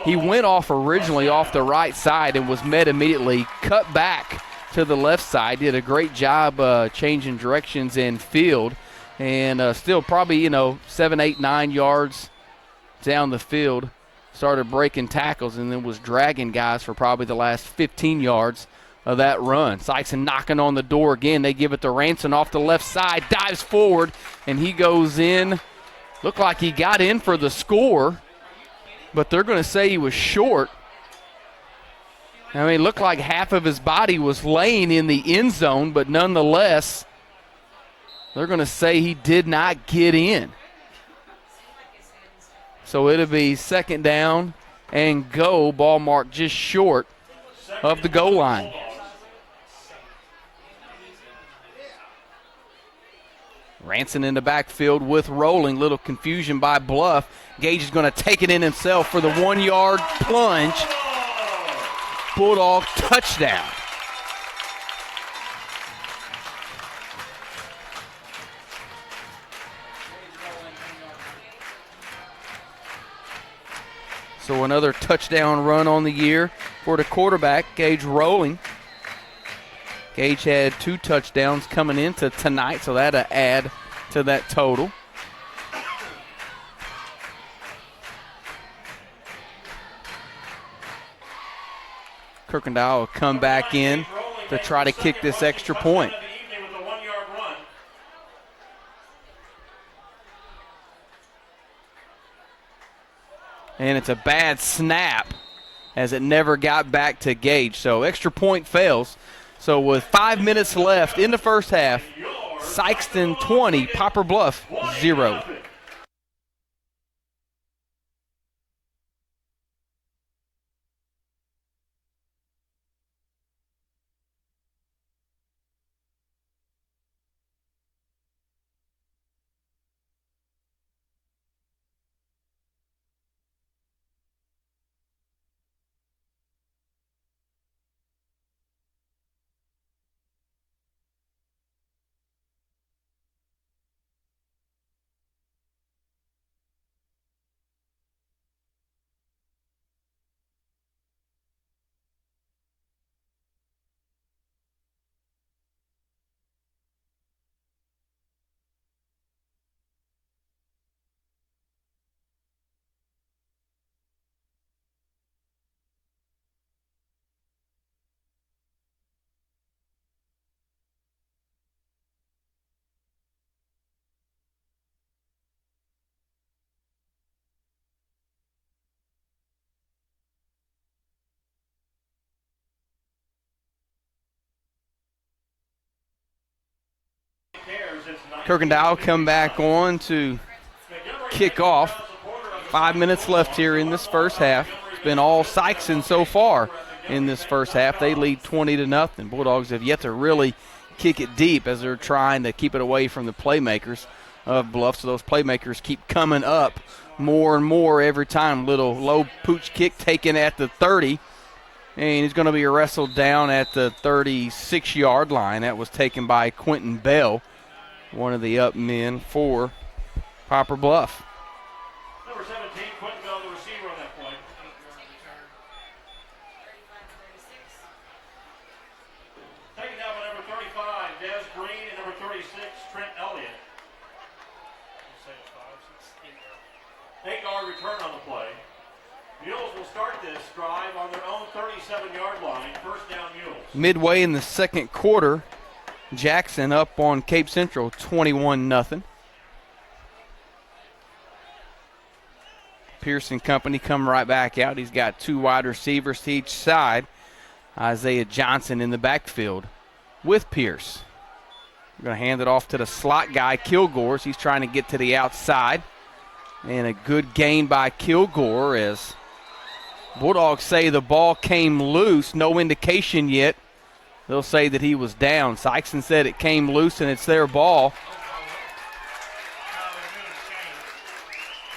he went off originally off the right side and was met immediately, cut back to the left side, did a great job changing directions in field, and still probably, 7, 8, 9 yards down the field, started breaking tackles and then was dragging guys for probably the last 15 yards of that run. Sikeston knocking on the door again. They give it to Ranson off the left side, dives forward, and he goes in. Looked like he got in for the score, but they're going to say he was short. I mean, it looked like half of his body was laying in the end zone, but nonetheless, they're going to say he did not get in. So it'll be second down and go, ball marked just short of the goal line. Ranson in the backfield with Rolling. Little confusion by Bluff. Gage is going to take it in himself for the 1-yard plunge. Bulldog touchdown. So another touchdown run on the year for the quarterback, Gage Rolling. Gage had 2 touchdowns coming into tonight, so that'll add to that total. Kirkendall will come back in to try to kick this extra point. And it's a bad snap as it never got back to Gage. So extra point fails. So with 5 minutes left in the first half, Sikeston 20, Poplar Bluff 0. Kirkendall come back on to kick off. 5 minutes left here in this first half. It's been all Sikeston so far in this first half. They lead 20-0. Bulldogs have yet to really kick it deep as they're trying to keep it away from the playmakers of Bluff. So those playmakers keep coming up more and more every time. Little low pooch kick taken at the 30. And he's going to be wrestled down at the 36-yard line. That was taken by Quentin Bell, one of the up men for Poplar Bluff. Number 17, Quentin Bell, the receiver on that play. Taken down by number 35, Des Green, and number 36, Trent Elliott. 8-yard return on the play. Mules will start this drive on their own 37-yard line. First down, Mules. Midway in the second quarter, Jackson up on Cape Central 21-0. Pearson Company come right back out. He's got 2 wide receivers to each side. Isaiah Johnson in the backfield with Pierce. We're going to hand it off to the slot guy, Kilgore. He's trying to get to the outside. And a good gain by Kilgore as Bulldogs say the ball came loose. No indication yet. They'll say that he was down. Sikeston said it came loose and it's their ball.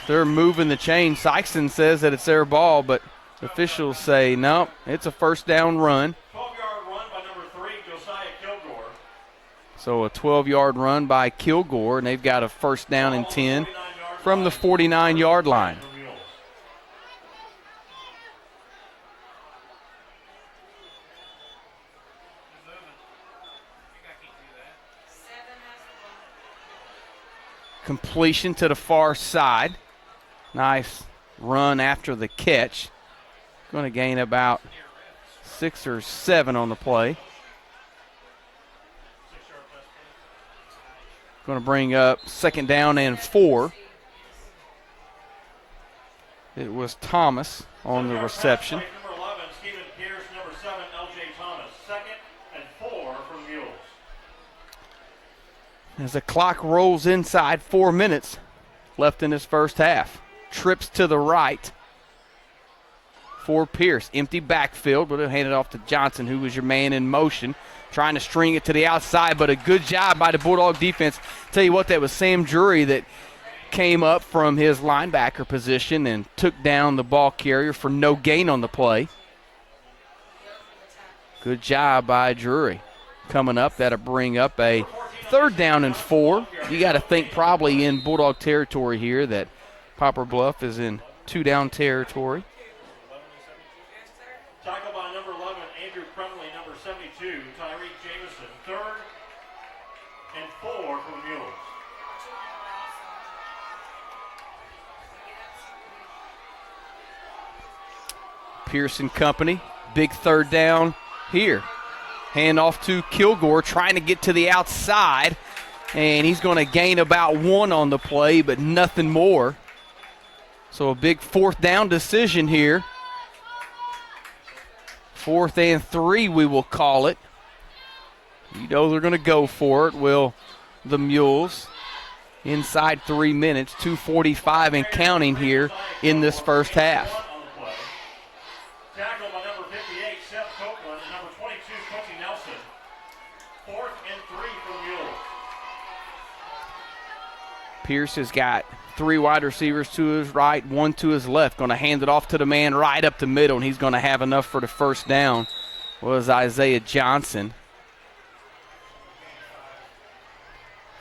They're moving the chain. Sikeston says that it's their ball, but officials say, no, it's a first down run. 12-yard run by number 3, Josiah Kilgore. So a 12-yard run by Kilgore, and they've got a first down and 10 from the 49-yard line. Completion to the far side. Nice run after the catch. Going to gain about 6 or 7 on the play. Going to bring up second down and 4. It was Thomas on the reception. Number 11, Stephen Pierce. Number 7, L.J. Thomas. Second and 4 from Mules. As the clock rolls inside 4 minutes left in this first half. Trips to the right for Pierce. Empty backfield, but he'll hand it off to Johnson, who was your man in motion, trying to string it to the outside, but a good job by the Bulldog defense. Tell you what, that was Sam Drury that came up from his linebacker position and took down the ball carrier for no gain on the play. Good job by Drury. Coming up, that'll bring up a third down and 4. You got to think probably in Bulldog territory here that Poplar Bluff is in 2-down territory. Tackle by number 11, Andrew Crumley. Number 72, Tyreek Jameson. Third and 4 from Mules. Pearson Company, big third down here. Hand off to Kilgore, trying to get to the outside, and he's going to gain about 1 on the play, but nothing more. So a big fourth down decision here. 4th and 3, we will call it. You know they're going to go for it, will the Mules. Inside 3 minutes, 2:45 and counting here in this first half. Tackle by number 58, Seth Copeland, and number 22, Quincy Nelson. 4th and 3 from Mules. Pierce has got 3 wide receivers to his right, 1 to his left. Going to hand it off to the man right up the middle, and he's going to have enough for the first down. Was Isaiah Johnson.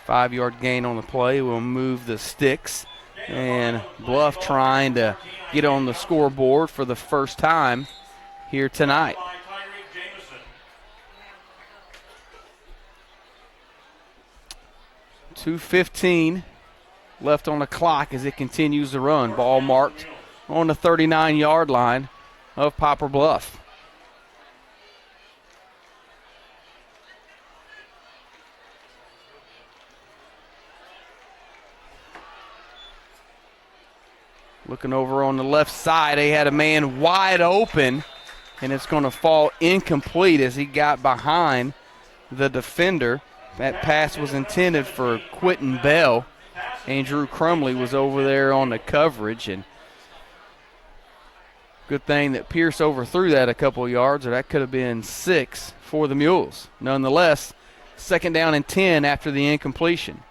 5-yard gain on the play will move the sticks. And Bluff trying to get on the scoreboard for the first time here tonight. 2:15 left on the clock as it continues to run. Ball marked on the 39-yard line of Poplar Bluff. Looking over on the left side, they had a man wide open, and it's going to fall incomplete as he got behind the defender. That pass was intended for Quentin Bell. Andrew Crumley was over there on the coverage, and good thing that Pierce overthrew that a couple of yards, or that could have been 6 for the Mules. Nonetheless, second down and 10 after the incompletion.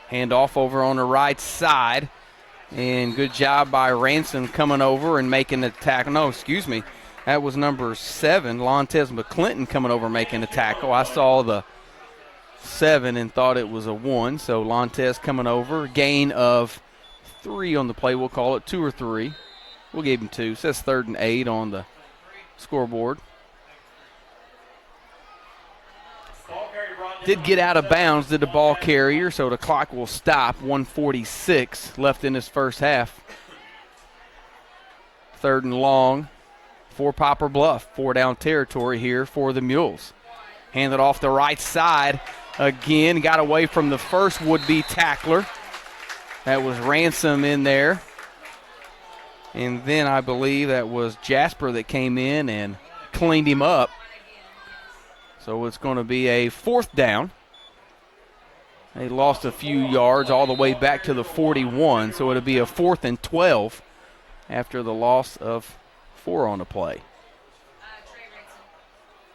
Hand off over on the right side. And good job by Ransom coming over and making the tackle. No, excuse me. That was number 7, Lontez McClinton, coming over making the tackle. I saw the 7 and thought it was a 1. So Lontez coming over. Gain of 3 on the play. We'll call it 2 or 3. We'll give him 2. It says 3rd and 8 on the scoreboard. Did get out of bounds, did the ball carrier, so the clock will stop. 1:46 left in this first half. 3rd and long for Poplar Bluff. 4-down territory here for the Mules. Handed off the right side again. Got away from the first would-be tackler. That was Ransom in there. And then I believe that was Jasper that came in and cleaned him up. So it's going to be a 4th down. They lost a few yards all the way back to the 41, so it'll be a 4th and 12 after the loss of 4 on the play.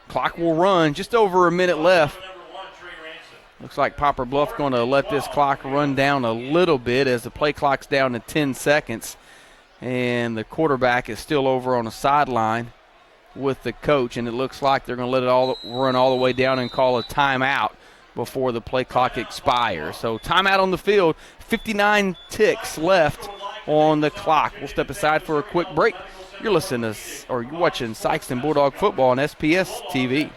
Clock will run, just over a minute left Looks like Poplar Bluff going to let this clock run down a little bit as the play clock's down to 10 seconds. And the quarterback is still over on the sideline with the coach, and it looks like they're going to let it all run all the way down and call a timeout before the play clock expires. So timeout on the field, 59 ticks left on the clock. We'll step aside for a quick break. You're listening to, or you're watching Sikeston Bulldog football on SPS TV.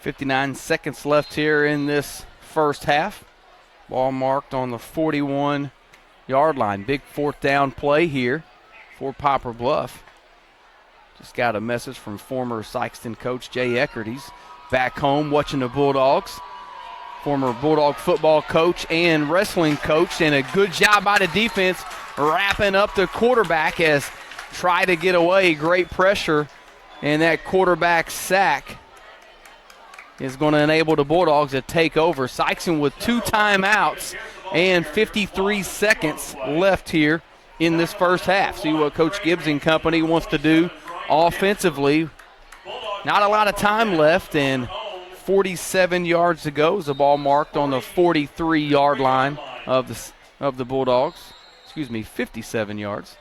59 seconds left here in this first half. Ball marked on the 41-yard line. Big fourth down play here for Poplar Bluff. Just got a message from former Sikeston coach Jay Eckert. He's back home watching the Bulldogs. Former Bulldog football coach and wrestling coach, and a good job by the defense wrapping up the quarterback as try to get away. Great pressure, and that quarterback sack is going to enable the Bulldogs to take over. Sikeston with 2 timeouts and 53 seconds left here in this first half. See what Coach Gibbs and company wants to do offensively. Not a lot of time left, and 47 yards to go as the ball marked on the 43-yard line of the Bulldogs. 57 yards.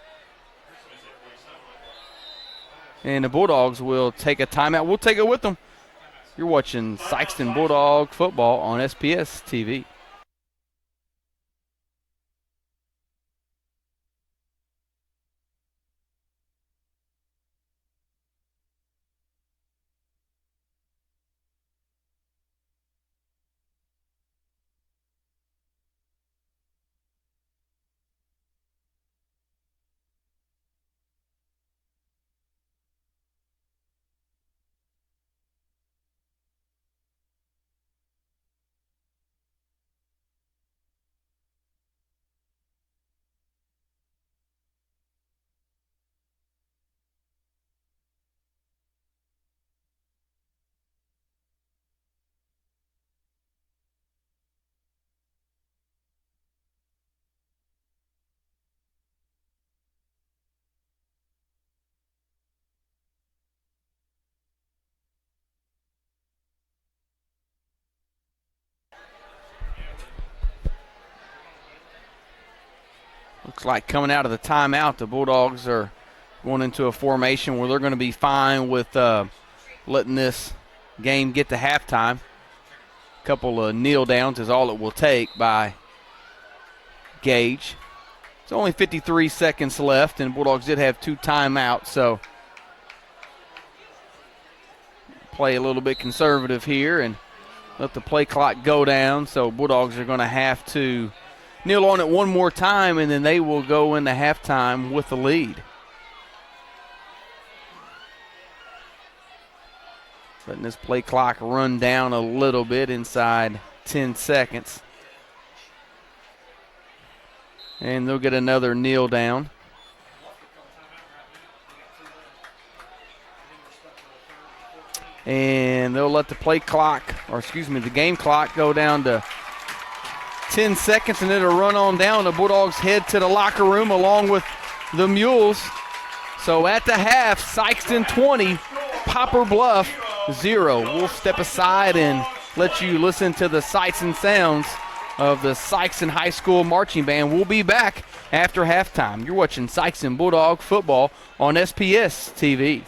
And the Bulldogs will take a timeout. We'll take it with them. You're watching Sikeston Bulldog football on SPS TV. Looks like coming out of the timeout, the Bulldogs are going into a formation where they're going to be fine with letting this game get to halftime. A couple of kneel downs is all it will take by Gage. It's only 53 seconds left, and Bulldogs did have 2 timeouts, so play a little bit conservative here and let the play clock go down. So Bulldogs are going to have to kneel on it one more time, and then they will go into halftime with the lead. Letting this play clock run down a little bit inside 10 seconds. And they'll get another kneel down. And they'll let the the game clock go down to 10 seconds, and it'll run on down. The Bulldogs head to the locker room along with the Mules. So at the half, Sikeston 20, Poplar Bluff 0. We'll step aside and let you listen to the sights and sounds of the Sikeston High School Marching Band. We'll be back after halftime. You're watching Sikeston Bulldog football on SPS TV.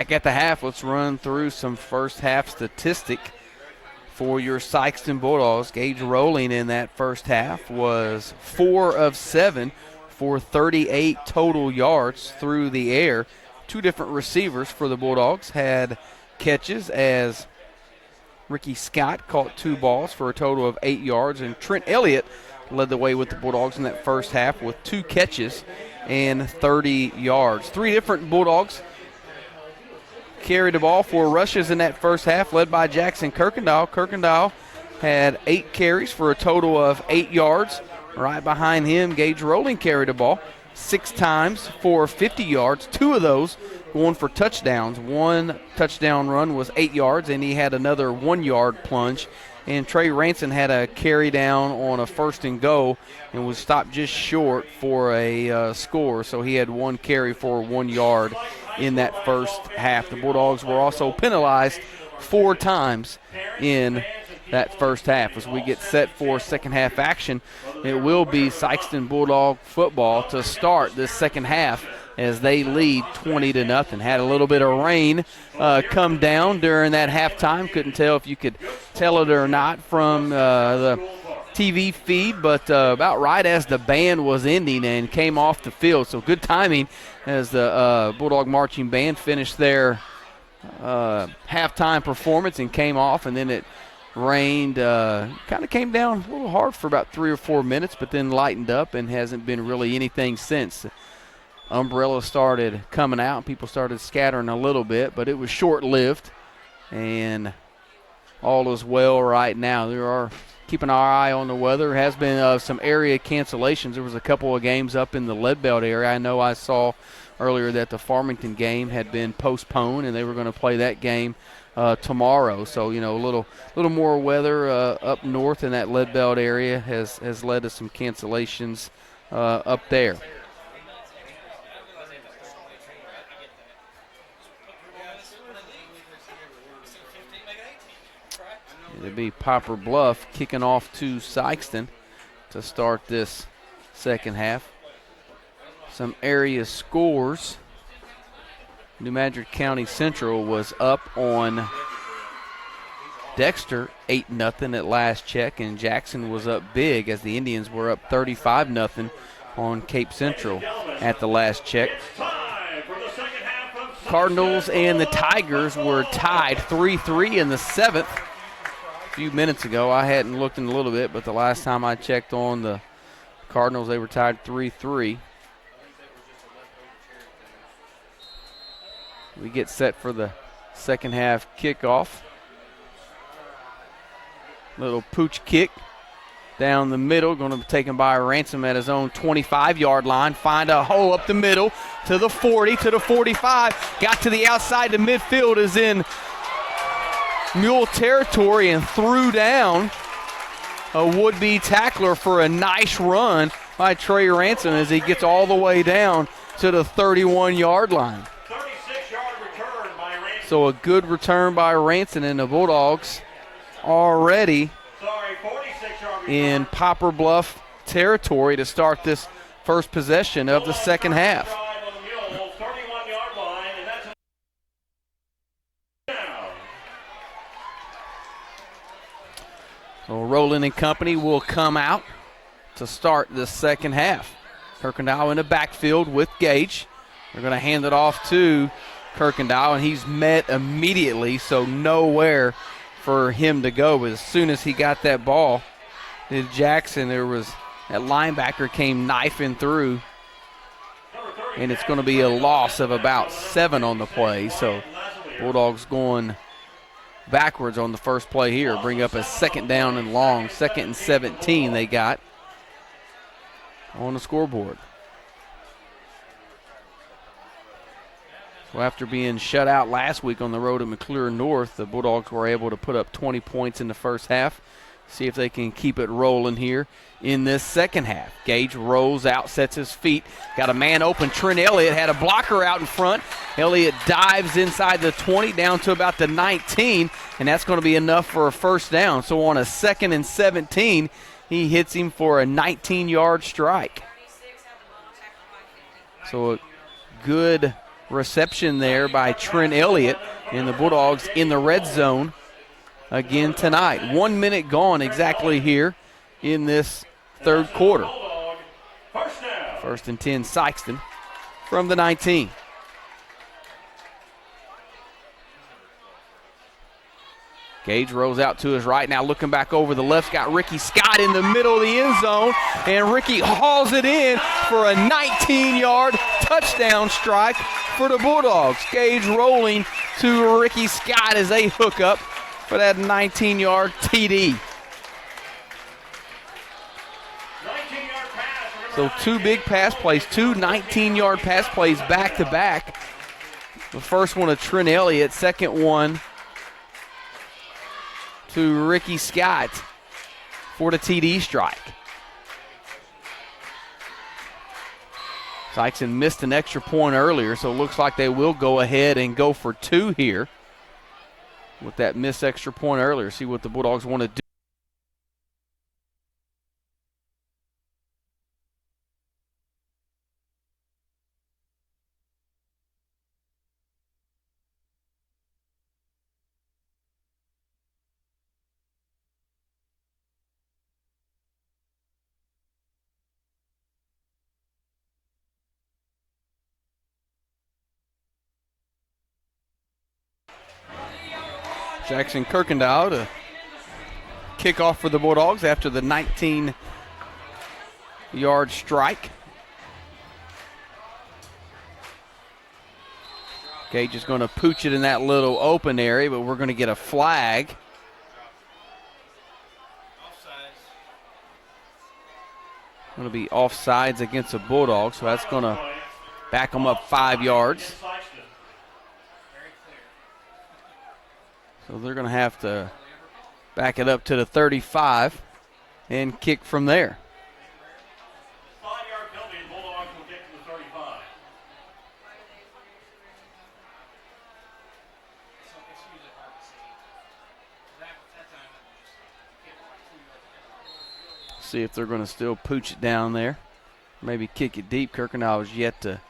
Back at the half, let's run through some first half statistic for your Sikeston Bulldogs. Gage Rowling in that first half was 4 of 7 for 38 total yards through the air. 2 different receivers for the Bulldogs had catches, as Ricky Scott caught 2 balls for a total of 8 yards, and Trent Elliott led the way with the Bulldogs in that first half with 2 catches and 30 yards. 3 different Bulldogs carried the ball for rushes in that first half, led by Jackson Kirkendall. Kirkendall had 8 carries for a total of 8 yards. Right behind him, Gage Rowling carried the ball 6 times for 50 yards, 2 of those going for touchdowns. 1 touchdown run was 8 yards, and he had another 1-yard plunge. And Trey Ranson had a carry down on a 1st and goal and was stopped just short for a score. So he had 1 carry for 1 yard in that first half. The Bulldogs were also penalized 4 times in that first half. As we get set for second half action, it will be Sikeston Bulldog football to start this second half as they lead 20-0. Had a little bit of rain come down during that halftime. Couldn't tell if you could tell it or not from the TV feed, but about right as the band was ending and came off the field. So good timing as the Bulldog Marching Band finished their halftime performance and came off, and then it rained, kind of came down a little hard for about 3 or 4 minutes, but then lightened up and hasn't been really anything since. Umbrellas started coming out. People started scattering a little bit, but it was short-lived, and all is well right now. There are keeping our eye on the weather. There has been some area cancellations. There was a couple of games up in the Leadbelt area. I know I saw earlier that the Farmington game had been postponed, and they were going to play that game tomorrow. So, you know, a little more weather up north in that Leadbelt area has led to some cancellations up there. It'll be Poplar Bluff kicking off to Sikeston to start this second half. Some area scores. New Madrid County Central was up on Dexter 8-0 at last check, and Jackson was up big as the Indians were up 35-0 on Cape Central at the last check. Cardinals and the Tigers were tied 3-3 in the 7th. A few minutes ago, I hadn't looked in a little bit, but the last time I checked on the Cardinals, they were tied 3-3. We get set for the second half kickoff. Little pooch kick down the middle, going to be taken by Ransom at his own 25-yard line. Find a hole up the middle to the 40, to the 45. Got to the outside. The midfield is in Mule territory and threw down a would-be tackler for a nice run by Trey Ransom as he gets all the way down to the 31-yard line. 36-yard return by Ransom. So a good return by Ransom, and the Bulldogs already 46-yard return. in Poplar Bluff territory to start this first possession of the second half. Drive on the Mule, 31-yard line, and that's a down. So Rowland and company will come out to start the second half. Kirkendall in the backfield with Gage. They're going to hand it off to Kirkendall, and he's met immediately, so nowhere for him to go. But as soon as he got that ball to Jackson, there was that linebacker came knifing through, and it's going to be a loss of about 7 on the play. So Bulldogs going backwards on the first play here. Bring up a second down and long, 2nd and 17 they got on the scoreboard. So after being shut out last week on the road at McClure North, the Bulldogs were able to put up 20 points in the first half. See if they can keep it rolling here in this second half. Gage rolls out, sets his feet. Got a man open. Trent Elliott had a blocker out in front. Elliott dives inside the 20 down to about the 19, and that's going to be enough for a first down. So on a 2nd and 17, he hits him for a 19-yard strike. So a good reception there by Trent Elliott, and the Bulldogs in the red zone again tonight. 1 minute gone exactly here in this third quarter. First and 10, Sikeston from the 19. Gage rolls out to his right. Now looking back over the left, got Ricky Scott in the middle of the end zone, and Ricky hauls it in for a 19-yard touchdown strike for the Bulldogs. Gage rolling to Ricky Scott as they hook up for that 19-yard TD. So two big pass plays, two 19-yard pass plays back-to-back. The first one to Trent Elliott, second one to Ricky Scott for the TD strike. Sikeston missed an extra point earlier, so it looks like they will go ahead and go for two here with that missed extra point earlier. See what the Bulldogs want to do. Jackson Kirkendall to kick off for the Bulldogs after the 19-yard strike. Gage is going to pooch it in that little open area, but we're going to get a flag. Going to be offsides against the Bulldogs, so that's going to back them up 5 yards. So they're going to have to back it up to the 35 and kick from there. 5-yard penalty, and Bulldogs will kick to the 35. See if they're going to still pooch it down there. Maybe kick it deep. Kirkendall has yet to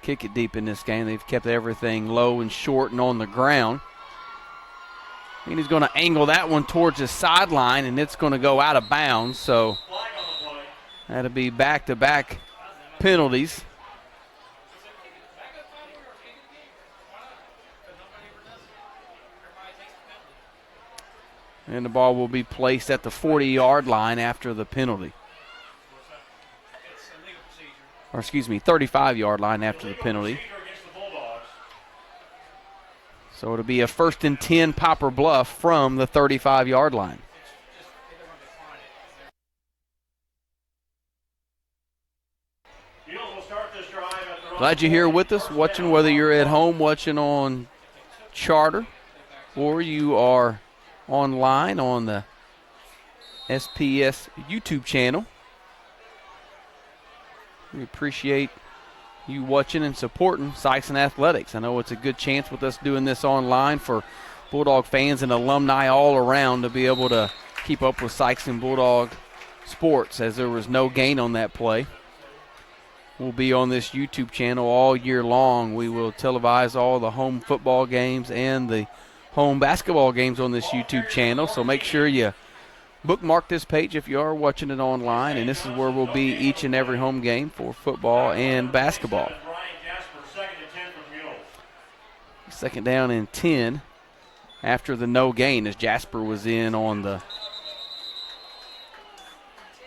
kick it deep in this game. They've kept everything low and short and on the ground. And he's going to angle that one towards the sideline, and it's going to go out of bounds. So that'll be back-to-back penalties. And the ball will be placed at the 40-yard line after the penalty. Or excuse me, 35-yard line after the penalty. So it'll be a first and 10 Poplar Bluff from the 35-yard line. Glad you're here with us, watching, whether you're at home watching on Charter or you are online on the SPS YouTube channel. We appreciate you watching and supporting Sikeston Athletics. I know it's a good chance with us doing this online for Bulldog fans and alumni all around to be able to keep up with Sikeston Bulldog sports, as there was no gain on that play. We'll be on this YouTube channel all year long. We will televise all the home football games and the home basketball games on this YouTube channel, so make sure you bookmark this page if you are watching it online, and this is where we'll be each and every home game for football and basketball. Second down and 10 after the no gain, as Jasper was in on the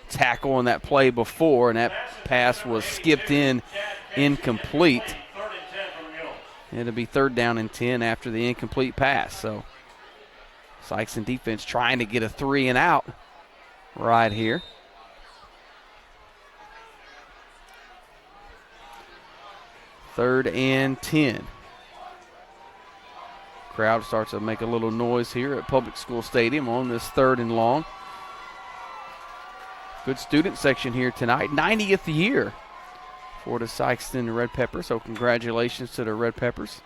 tackle on that play before, and that pass was skipped in, incomplete. It'll be third down and 10 after the incomplete pass. So Sikeston defense trying to get a 3 and out right here. Third and 10. Crowd starts to make a little noise here at Public School Stadium on this third and long. Good student section here tonight. 90th year for the Sikeston Red Peppers, so congratulations to the Red Peppers.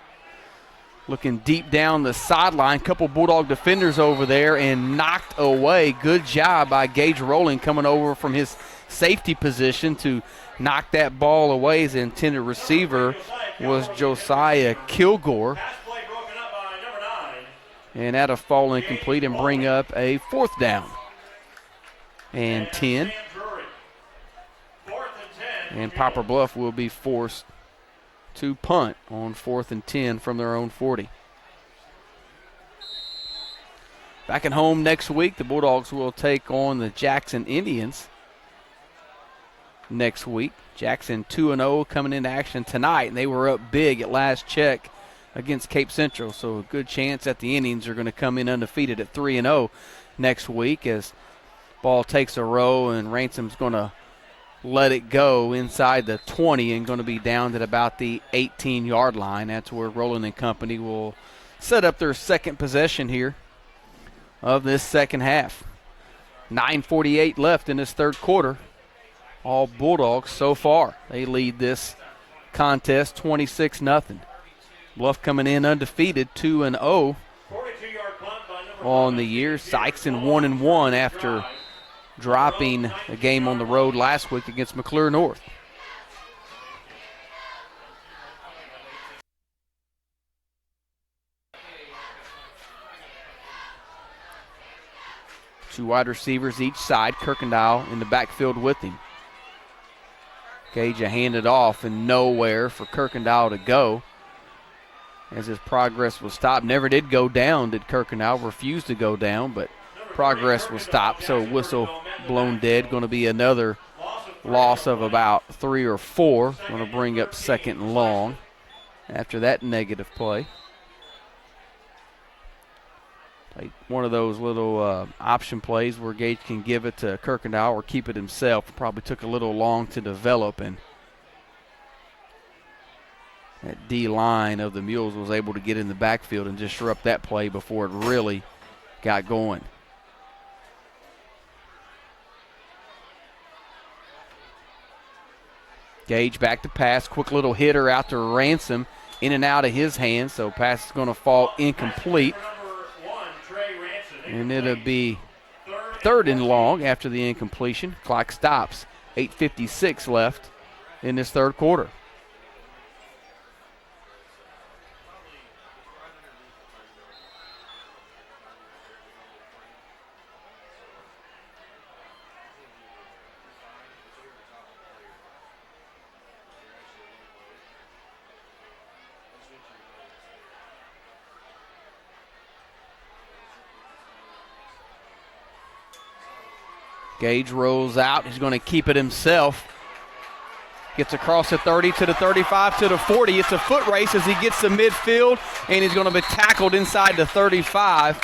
Looking deep down the sideline, couple Bulldog defenders over there and knocked away. Good job by Gage Rowling coming over from his safety position to knock that ball away. His intended receiver was Josiah Kilgore. Pass play broken up by number 9. And that'll fall incomplete and bring up a 4th down. And 10. Sam Drury. 4th and 10. And Poplar Bluff will be forced to punt on 4th and 10 from their own 40. Back at home next week, the Bulldogs will take on the Jackson Indians next week. Jackson 2-0 coming into action tonight, and they were up big at last check against Cape Central, so a good chance that the Indians are going to come in undefeated at 3-0 next week as ball takes a row and Ransom's going to let it go inside the 20 and going to be down at about the 18-yard line. That's where Rowland and Company will set up their second possession here of this second half. 9:48 left in this third quarter. All Bulldogs so far. They lead this contest 26-0. Bluff coming in undefeated 2-0 42-yard punt by number on the year. Sikeston 1-1 after dropping a game on the road last week against McClure North. Two wide receivers each side. Kirkendall in the backfield with him. Gage handed off and nowhere for Kirkendall to go as his progress was stopped. Never did go down, did Kirkendall. Refused to go down, but progress was stopped, so whistle blown dead. Going to be another loss of about 3 or 4. Going to bring up 2nd and long after that negative play. Like one of those little option plays where Gage can give it to Kirkendall or keep it himself. Probably took a little long to develop, and that D line of the Mules was able to get in the backfield and disrupt that play before it really got going. Gage back to pass. Quick little hitter out to Ransom. In and out of his hands, so pass is going to fall incomplete. And it'll be 3rd and long after the incompletion. Clock stops. 8:56 left in this third quarter. Gage rolls out. He's going to keep it himself. Gets across the 30 to the 35 to the 40. It's a foot race as he gets to midfield, and he's going to be tackled inside the 35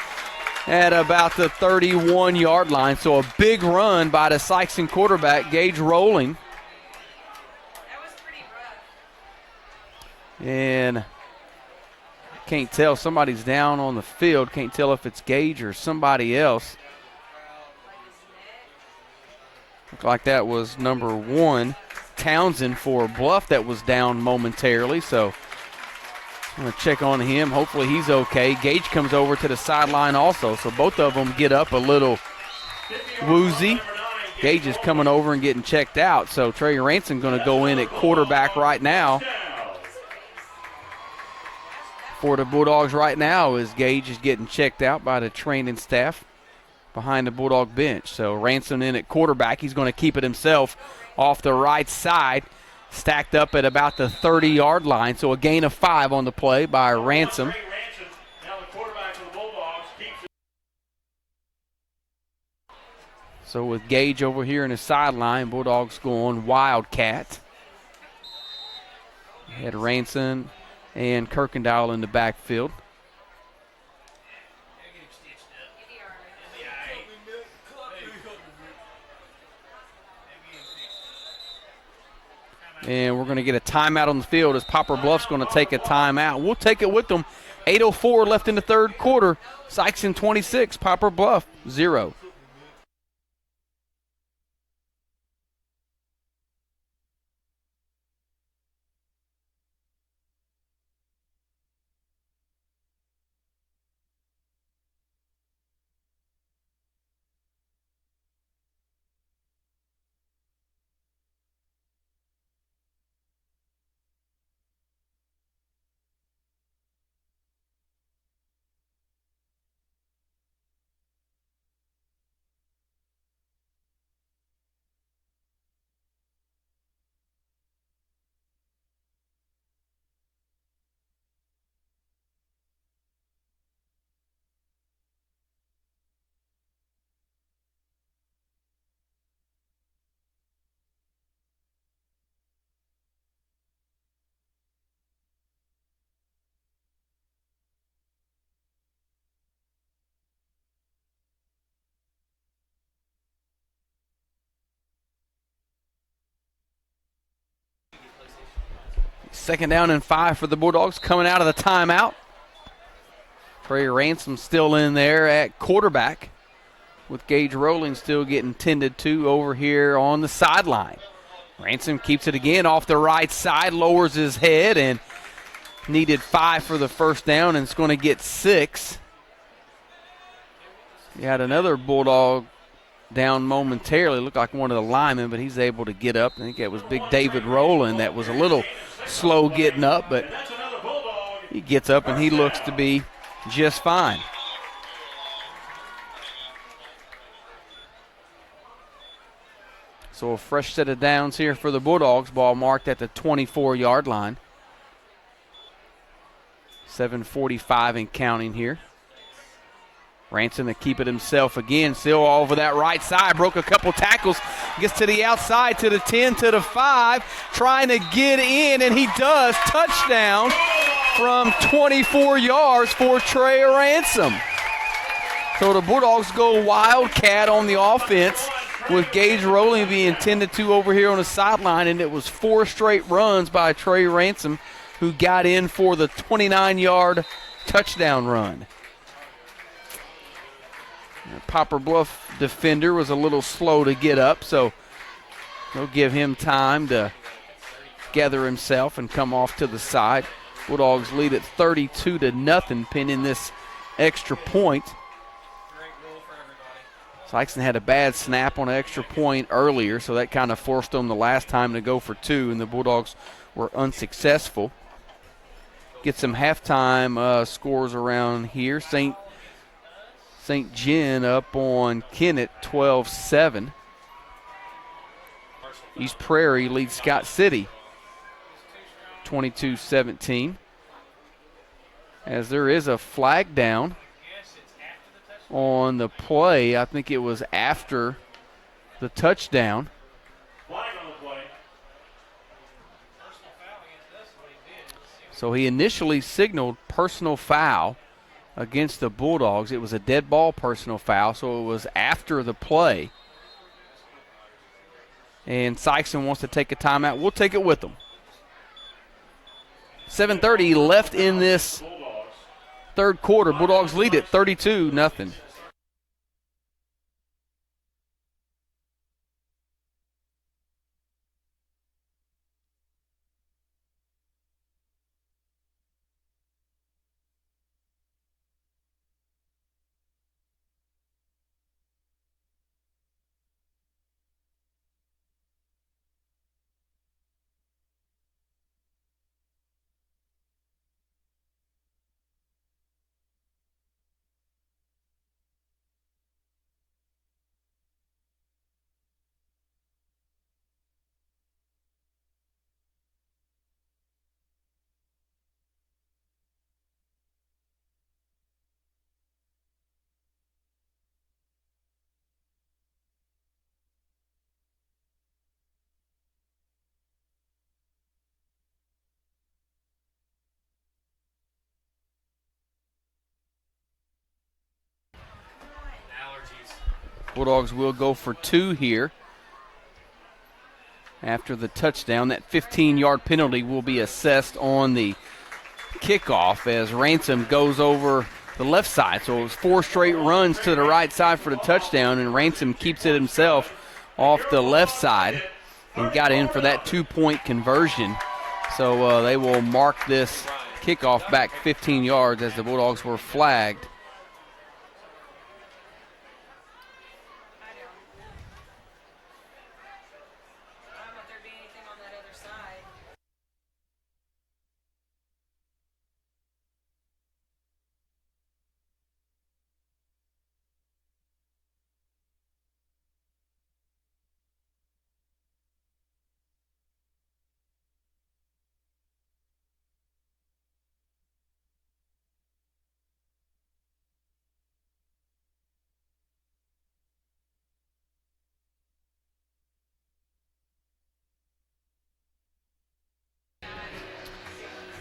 at about the 31-yard line. So a big run by the Sikeston quarterback, Gage rolling. That was pretty rough. And can't tell. Somebody's down on the field. Can't tell if it's Gage or somebody else. Looked like that was number 1, Townsend for Bluff, that was down momentarily. So I'm going to check on him. Hopefully he's okay. Gage comes over to the sideline also. So both of them get up a little woozy. Gage is coming over and getting checked out. So Trey Ransom going to go in at quarterback right now. For the Bulldogs right now as Gage is getting checked out by the training staff behind the Bulldog bench. So Ransom in at quarterback. He's going to keep it himself off the right side, stacked up at about the 30-yard line. So a gain of 5 on the play by Ransom. Now the quarterback for the Bulldogs keeps it. So with Gage over here in the sideline, Bulldogs going Wildcat. Had Ransom and Kirkendall in the backfield. And we're going to get a timeout on the field as Poplar Bluff's going to take a timeout. We'll take it with them. 8:04 left in the third quarter. Sikeston 26, Poplar Bluff 0. Second down and 5 for the Bulldogs coming out of the timeout. Trey Ransom still in there at quarterback, with Gage Rowling still getting tended to over here on the sideline. Ransom keeps it again off the right side, lowers his head, and needed 5 for the first down, and it's going to get 6. You had another Bulldog down momentarily. Looked like one of the linemen, but he's able to get up. I think that was big David Rowland that was a little slow getting up, but he gets up and he looks to be just fine. So a fresh set of downs here for the Bulldogs. Ball marked at the 24-yard line. 7:45 and counting here. Ransom to keep it himself again. Still over that right side. Broke a couple tackles. Gets to the outside, to the 10, to the 5. Trying to get in, and he does. Touchdown from 24 yards for Trey Ransom. So the Bulldogs go Wildcat on the offense, with Gage Rowling being tended to over here on the sideline, and it was 4 straight runs by Trey Ransom, who got in for the 29-yard touchdown run. The Poplar Bluff defender was a little slow to get up, so they'll give him time to gather himself and come off to the side. Bulldogs lead at 32-0, pinning this extra point. Sikeston had a bad snap on an extra point earlier, so that kind of forced them the last time to go for 2, and the Bulldogs were unsuccessful. Get some halftime scores around here. St. John up on Kennett 12-7. East Prairie leads Scott City 22-17. As there is a flag down on the play. I think it was after the touchdown. Flag on the play. So he initially signaled personal foul against the Bulldogs. It was a dead ball personal foul, so it was after the play. And Sikeston wants to take a timeout. We'll take it with them. 7:30 left in this third quarter. Bulldogs lead it 32-0. Bulldogs will go for 2 here after the touchdown. That 15-yard penalty will be assessed on the kickoff as Ransom goes over the left side. So it was 4 straight runs to the right side for the touchdown, and Ransom keeps it himself off the left side and got in for that 2-point conversion. So they will mark this kickoff back 15 yards as the Bulldogs were flagged.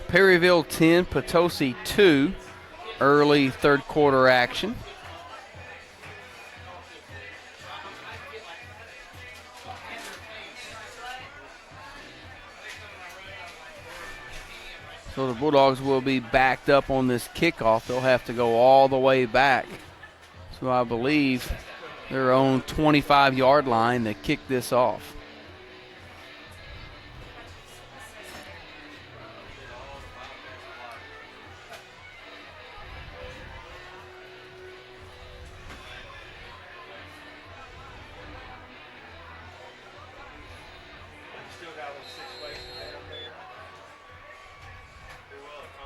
Perryville 10, Potosi 2, early third quarter action. So the Bulldogs will be backed up on this kickoff. They'll have to go all the way back. So I believe their own 25-yard line to kick this off.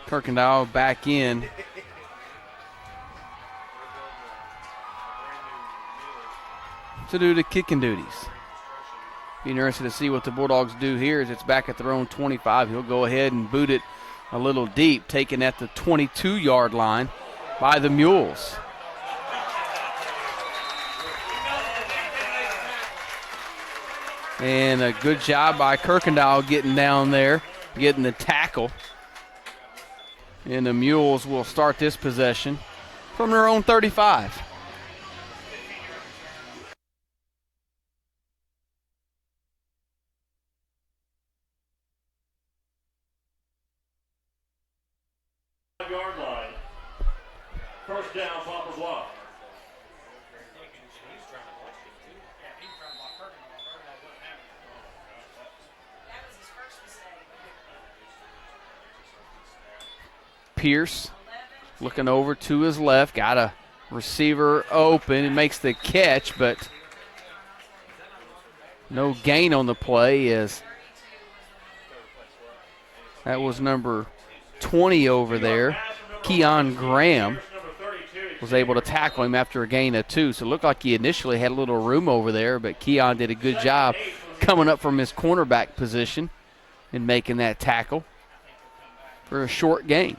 Kirkendall back in. To do the kicking duties. Be interested to see what the Bulldogs do here as it's back at their own 25. He'll go ahead and boot it a little deep, taken at the 22-yard line by the Mules. And a good job by Kirkendall getting down there, getting the tackle. And the Mules will start this possession from their own 35. Yard line. First down, Poplar Bluff. That was his first mistake. Pierce looking over to his left, got a receiver open and makes the catch, but no gain on the play as that was number 20 over there. Keon Graham was able to tackle him after a gain of 2. So it looked like he initially had a little room over there, but Keon did a good job coming up from his cornerback position and making that tackle for a short gain.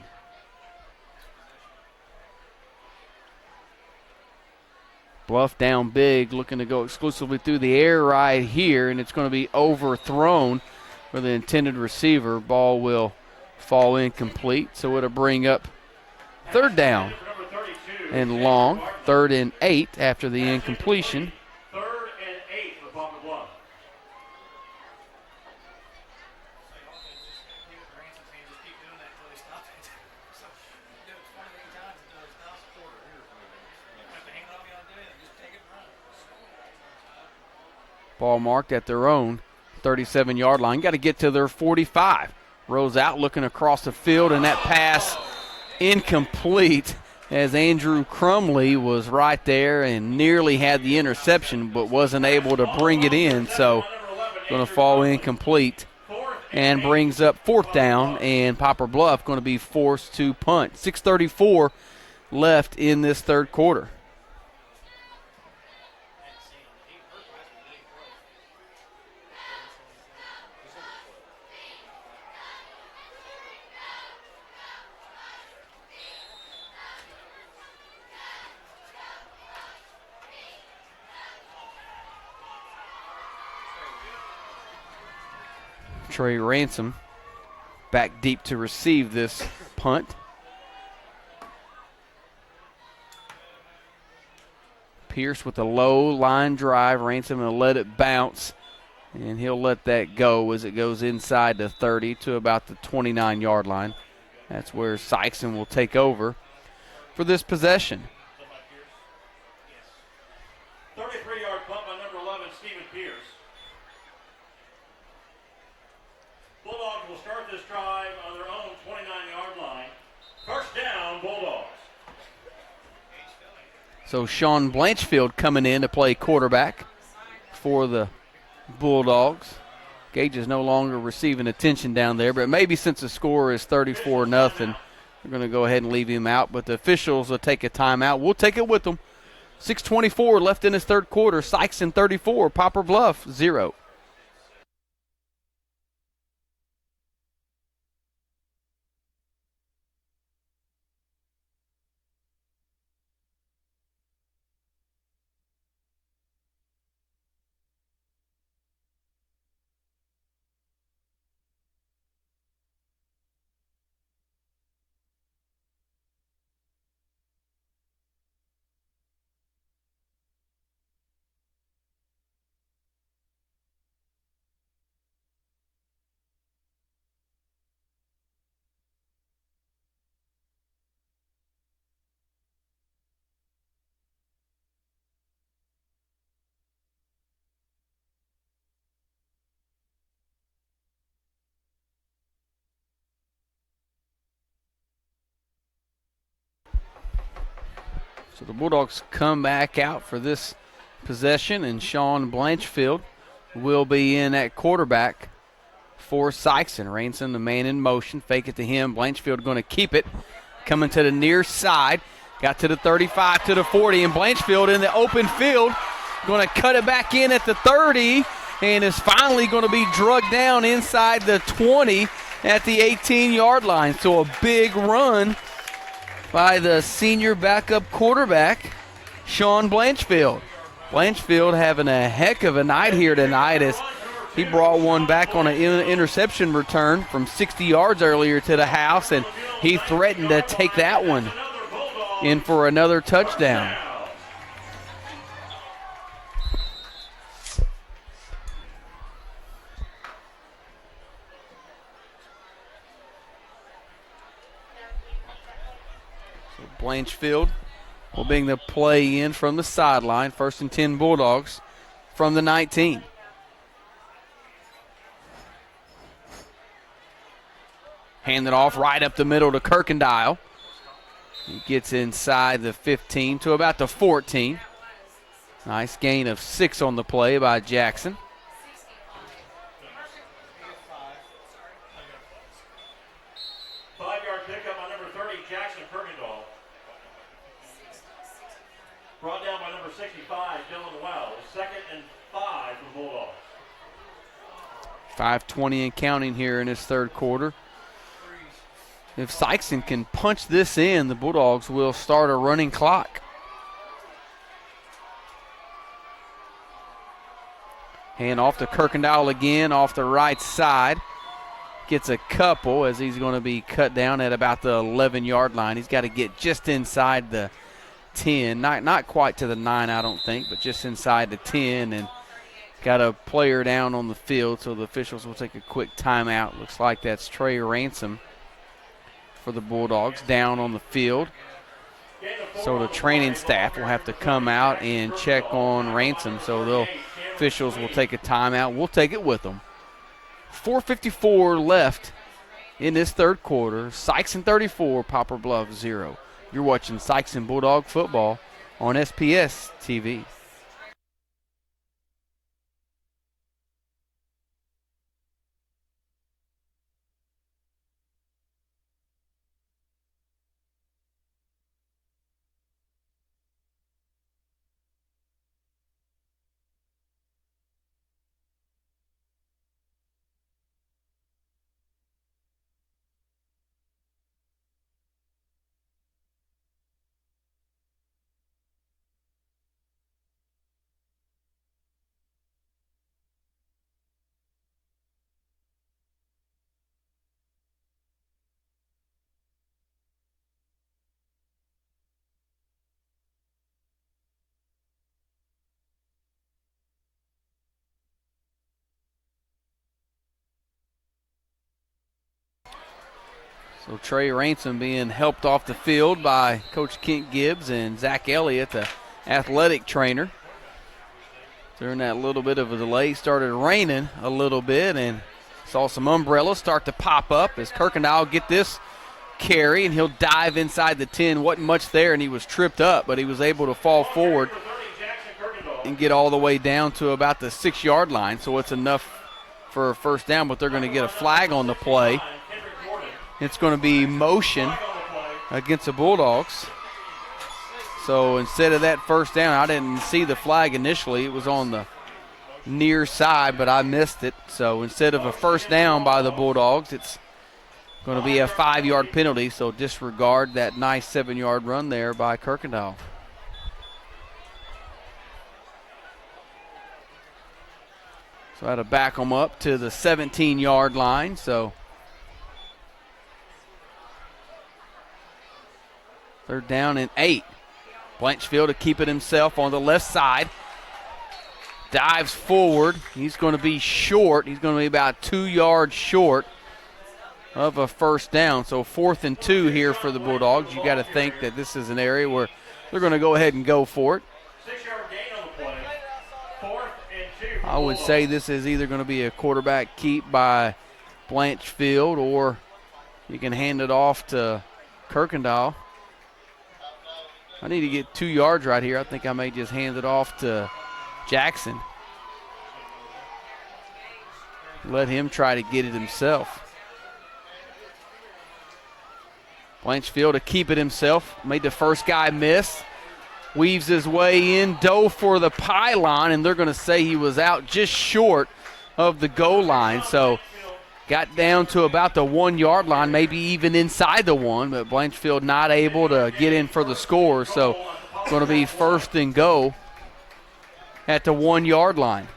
Bluff down big, looking to go exclusively through the air right here, and it's going to be overthrown for the intended receiver. Ball will fall incomplete, so it'll bring up third down and long, 3rd and 8 after the incompletion. 3rd and 8 for Poplar Bluff. Ball marked at their own 37-yard line. Got to get to their 45. Rose out looking across the field, and that pass incomplete as Andrew Crumley was right there and nearly had the interception but wasn't able to bring it in. So going to fall incomplete and brings up 4th down, and Poplar Bluff going to be forced to punt. 6:34 left in this 3rd quarter. Trey Ransom back deep to receive this punt. Pierce with a low line drive. Ransom will let it bounce, and he'll let that go as it goes inside the 30 to about the 29-yard line. That's where Sikeston will take over for this possession. 33-yard punt by number 11, Stephen Pierce. Bulldogs will start this drive on their own 29-yard line. First down, Bulldogs. So Sean Blanchfield coming in to play quarterback for the Bulldogs. Gage is no longer receiving attention down there, but maybe since the score is 34-0, they're going to go ahead and leave him out. But the officials will take a timeout. We'll take it with them. 6:24 left in this 3rd quarter. Sikeston 34, Poplar Bluff 0. So the Bulldogs come back out for this possession, and Sean Blanchfield will be in at quarterback for Sikeston. Ransom, the man in motion, fake it to him. Blanchfield going to keep it. Coming to the near side. Got to the 35, to the 40, and Blanchfield in the open field. Going to cut it back in at the 30, and is finally going to be drugged down inside the 20 at the 18-yard line. So a big run by the senior backup quarterback, Sean Blanchfield. Blanchfield having a heck of a night here tonight as he brought one back on an interception return from 60 yards earlier to the house, and he threatened to take that one in for another touchdown. So Blanchfield will bring the play in from the sideline. 1st and 10 Bulldogs from the 19. Hand it off right up the middle to Kirkendile. He gets inside the 15 to about the 14. Nice gain of 6 on the play by Jackson. Five-yard pickup on number 30, Jackson Kirkendall. Brought down by number 65, Dylan Wells. 2nd and 5 for Bulldogs. 5:20 and counting here in this third quarter. If Sikeston can punch this in, the Bulldogs will start a running clock. Hand off to Kirkendall again off the right side. Gets a couple as he's going to be cut down at about the 11-yard line. He's got to get just inside the 10. Not quite to the 9, I don't think, but just inside the 10. And got a player down on the field, so the officials will take a quick timeout. Looks like that's Trey Ransom for the Bulldogs down on the field. So the training staff will have to come out and check on Ransom. So the officials will take a timeout. We'll take it with them. 4:54 left in this third quarter. Sikeston 34, Poplar Bluff 0. You're watching Sikeston Bulldog football on SPS TV. So Trey Ransom being helped off the field by Coach Kent Gibbs and Zach Elliott, the athletic trainer. During that little bit of a delay, started raining a little bit and saw some umbrellas start to pop up as Kirkendall get this carry, and he'll dive inside the 10. Wasn't much there, and he was tripped up, but he was able to fall forward and get all the way down to about the 6-yard line. So it's enough for a first down, but they're going to get a flag on the play. It's going to be motion against the Bulldogs. So instead of that first down, I didn't see the flag initially. It was on the near side, but I missed it. So instead of a first down by the Bulldogs, it's going to be a 5-yard penalty. So disregard that nice 7-yard run there by Kirkendall. So I had to back them up to the 17-yard line. So they're down in 8. Blanchfield to keep it himself on the left side. Dives forward. He's going to be short. He's going to be about 2 yards short of a first down. So 4th and 2 here for the Bulldogs. You got to think that this is an area where they're going to go ahead and go for it. 6-yard gain on the play. 4th and 2. I would say this is either going to be a quarterback keep by Blanchfield, or you can hand it off to Kirkendall. I need to get 2 yards right here. I think I may just hand it off to Jackson. Let him try to get it himself. Blanchfield to keep it himself. Made the first guy miss. Weaves his way in. Dove for the pylon, and they're going to say he was out just short of the goal line. So got down to about the 1 yard line, maybe even inside the one, but Blanchfield not able to get in for the score. So going to be first and go at the 1 yard line.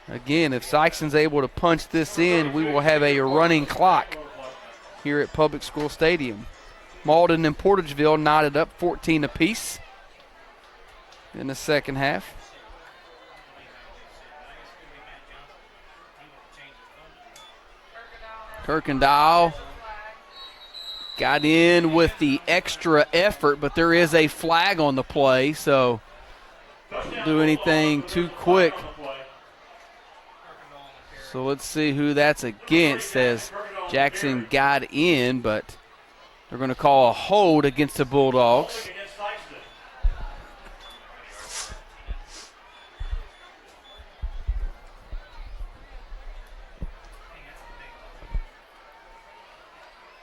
Again, if Sikeston's able to punch this in, we will have a running clock here at Public School Stadium. Malden and Portageville knotted up 14 apiece in the second half. Kirkendall got in with the extra effort, but there is a flag on the play, so don't do anything too quick. So let's see who that's against, as Jackson got in, but they're going to call a hold against the Bulldogs.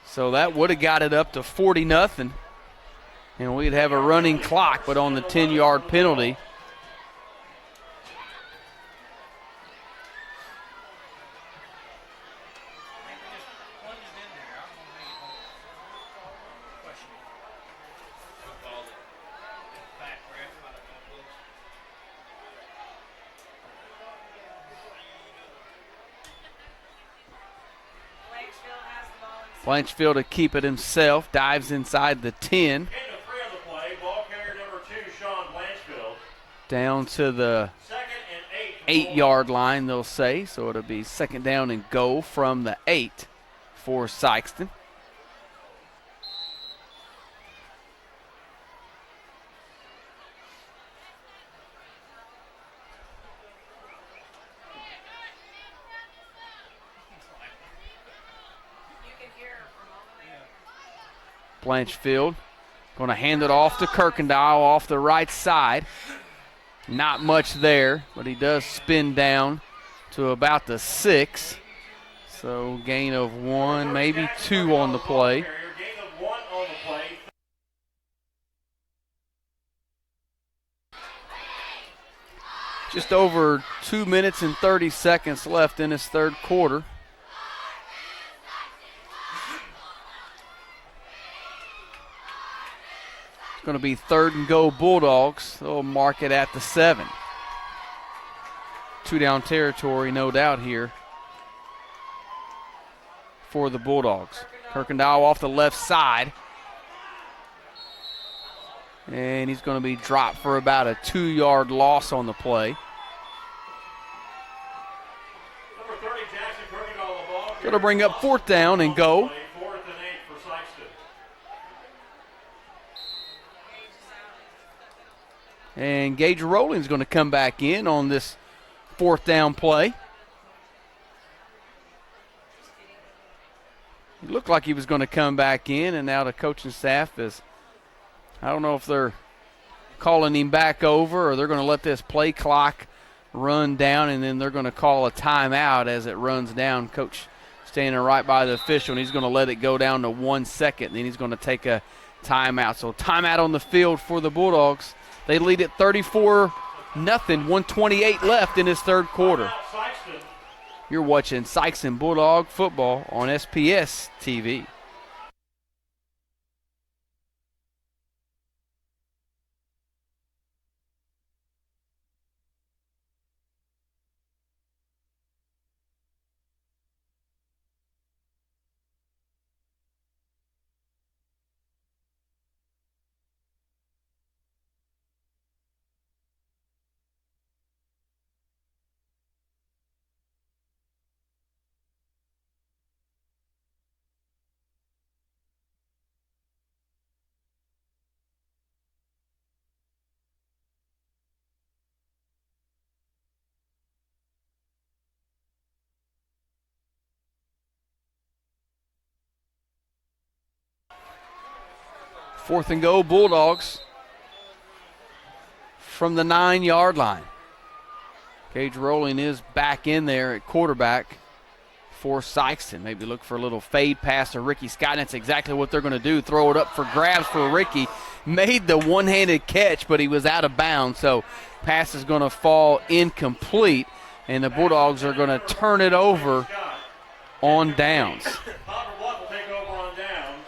So that would have got it up to 40-0, and we'd have a running clock, but on the 10-yard penalty. Blanchfield to keep it himself, dives inside the 10. Down to the 8-yard line, they'll say. So it'll be second down and go from the 8 for Sikeston. Blanchfield going to hand it off to Kirkendall off the right side. Not much there, but he does spin down to about the 6. So gain of 1, maybe 2 on the play. Just over 2 minutes and 30 seconds left in this third quarter. Going to be third and go Bulldogs. They'll mark it at the 7. 2 down territory, no doubt, here for the Bulldogs. Kirkendall off the left side. And he's going to be dropped for about a 2-yard loss on the play. Going to bring up fourth down and go. And Gage Rowling's going to come back in on this fourth down play. It looked like he was going to come back in, and now the coaching staff is, I don't know if they're calling him back over or they're going to let this play clock run down, and then they're going to call a timeout as it runs down. Coach standing right by the official, and he's going to let it go down to 1 second, and then he's going to take a timeout. So timeout on the field for the Bulldogs. They lead at 34-0, 1:28 left in this third quarter. You're watching Sikeston Bulldog football on SPS TV. 4th and goal, Bulldogs from the 9-yard line. Gage Rowling is back in there at quarterback for Sikeston. Maybe look for a little fade pass to Ricky Scott. And that's exactly what they're going to do. Throw it up for grabs for Ricky. Made the one-handed catch, but he was out of bounds. So pass is going to fall incomplete, and the Bulldogs are going to turn it over on downs. Poplar Bluff will take over on downs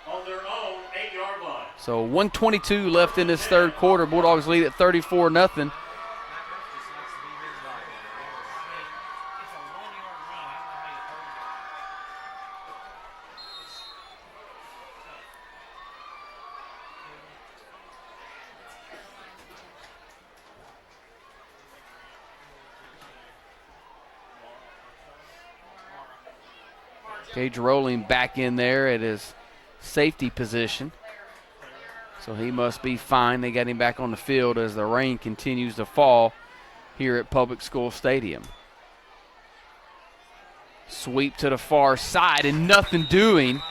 on their own 8-yard line. So 1:22 left in this third quarter. Bulldogs lead at 34-0. Gage Rowling back in there at his safety position. So he must be fine. They got him back on the field as the rain continues to fall here at Public School Stadium. Sweep to the far side and nothing doing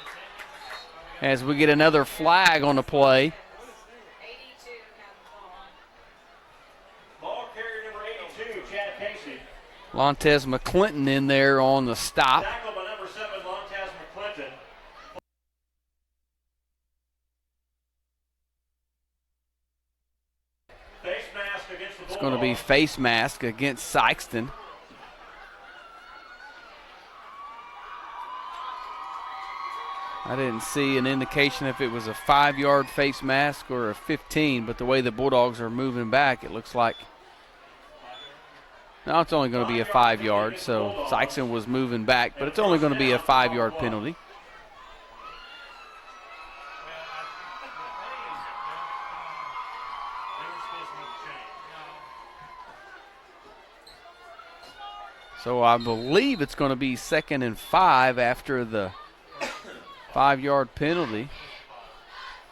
as we get another flag on the play. 82 have the ball. Ball carrier number 82, Chad Casey. Lontez McClinton in there on the stop. Tackled by number 7, Montez McClinton. Face mask against the It's going to be Bulldogs. face mask against Sikeston. I didn't see an indication if it was a 5-yard face mask or a 15, but the way the Bulldogs are moving back, it looks like. No, it's only going to be a 5-yard, so Sikeston was moving back, but it's only going to be a 5-yard penalty. So I believe it's going to be 2nd and 5 after the 5-yard penalty.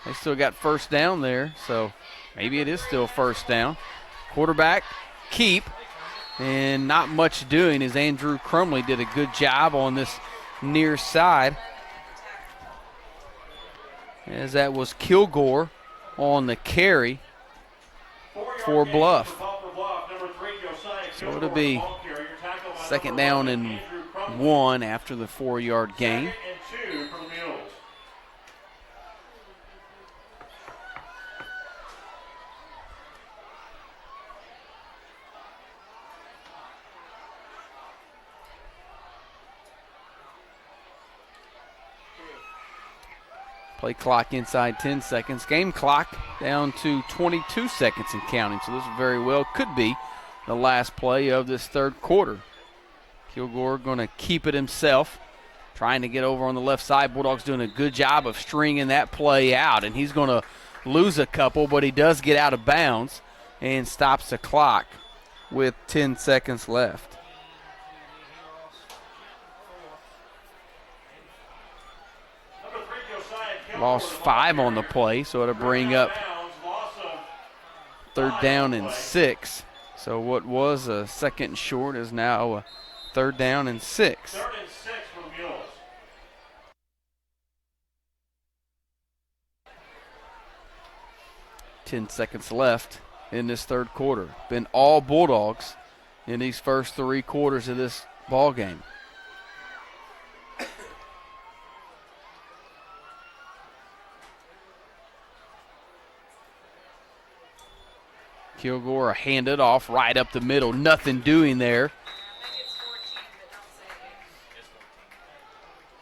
They still got first down there, so maybe it is still first down. Quarterback, keep, and not much doing as Andrew Crumley did a good job on this near side. As that was Kilgore on the carry for Bluff. So it'll be 2nd down and 1 after the 4-yard gain. 2nd and 2 for the Mules. Play clock inside 10 seconds. Game clock down to 22 seconds and counting. So this very well could be the last play of this third quarter. Kilgore going to keep it himself, trying to get over on the left side. Bulldogs doing a good job of stringing that play out, and he's going to lose a couple, but he does get out of bounds and stops the clock with 10 seconds left. Lost 5 on the play, so it'll bring up 3rd down and 6. So what was a 2nd and short is now a 3rd down and 6. 3rd and 6 for the Mules. Ten seconds left in this third quarter. Been all Bulldogs in these first 3 quarters of this ball game. Kilgore handed off right up the middle. Nothing doing there. I think it's 14, but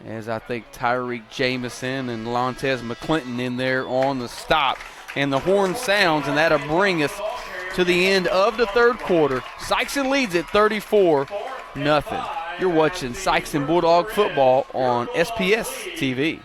don't say it. As I think Tyreek Jamison and Lontez McClinton in there on the stop. And the horn sounds, and that'll bring us to the end of the third quarter. Sikeston leads at 34-0. You're watching Sikeston Bulldog football on SPS TV.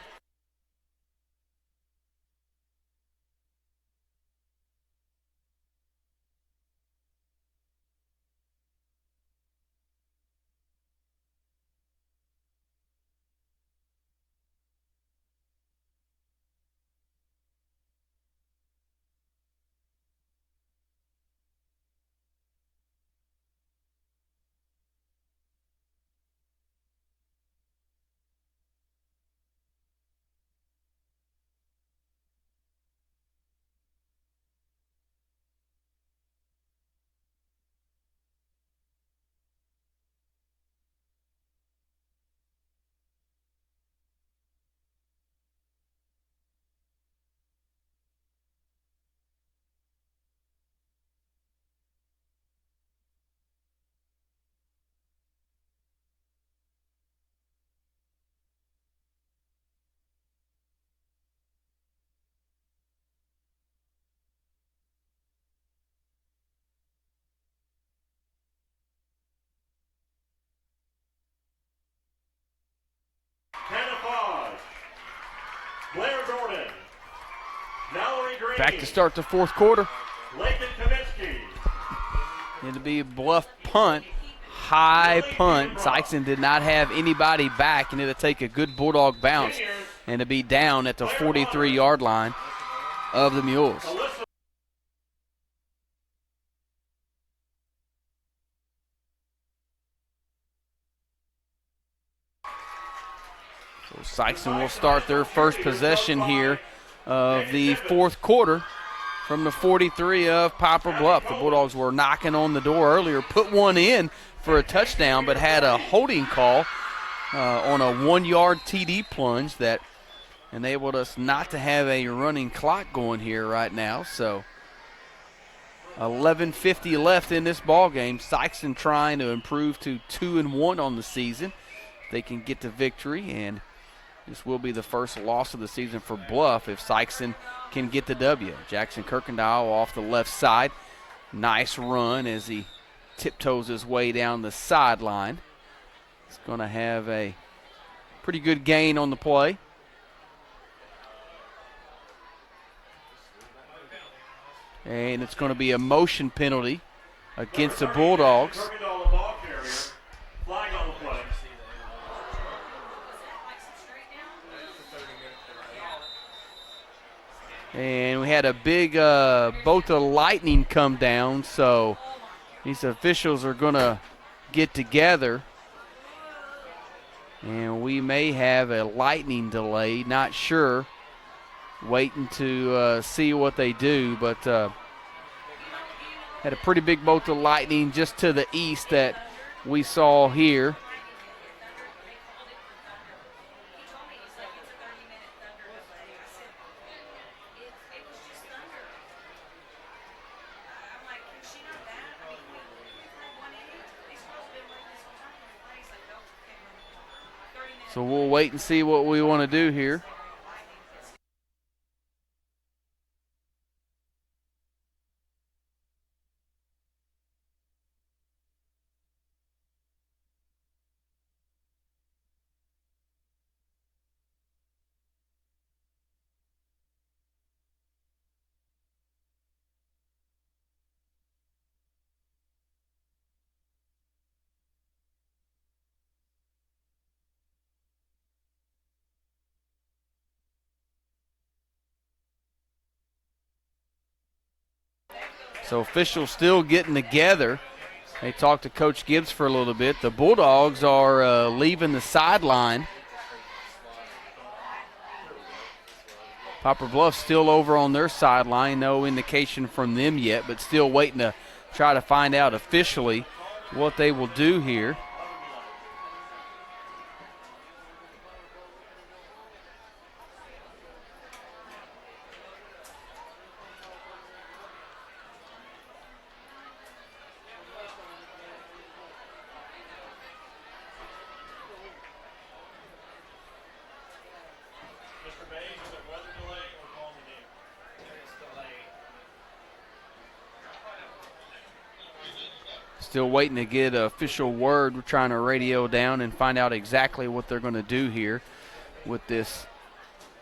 Back to start the fourth quarter. Lakin Kaminsky. It'll be a Bluff punt, high punt. Sikeston did not have anybody back, and it'll take a good Bulldog bounce and to be down at the 43-yard line of the Mules. Alyssa So Sikeston will start their first possession here of the fourth quarter from the 43 of Poplar Bluff. The Bulldogs were knocking on the door earlier, put one in for a touchdown, but had a holding call on a 1-yard TD plunge that enabled us not to have a running clock going here right now. So 11:50 left in this ball game. Sikeston trying to improve to 2-1 on the season. They can get to victory, and this will be the first loss of the season for Bluff if Sikeston can get the W. Jackson Kirkendall off the left side. Nice run as he tiptoes his way down the sideline. He's going to have a pretty good gain on the play. And it's going to be a motion penalty against the Bulldogs. Kirkendall, the ball carrier. Flag on the play. And we had a big bolt of lightning come down, so these officials are going to get together. And we may have a lightning delay, not sure. Waiting to see what they do, but had a pretty big bolt of lightning just to the east that we saw here. So we'll wait and see what we want to do here. So officials still getting together. They talked to Coach Gibbs for a little bit. The Bulldogs are leaving the sideline. Poplar Bluff still over on their sideline. No indication from them yet, but still waiting to try to find out officially what they will do here. Mr. Bays, is it weather delay or calling the game? Still waiting to get official word. We're trying to radio down and find out exactly what they're going to do here with this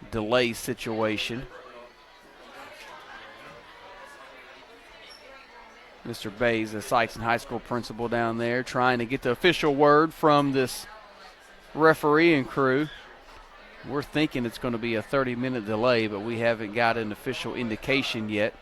delay situation. Mr. Bays, the Sikeston High School principal down there, trying to get the official word from this refereeing crew. We're thinking it's going to be a 30-minute delay, but we haven't got an official indication yet.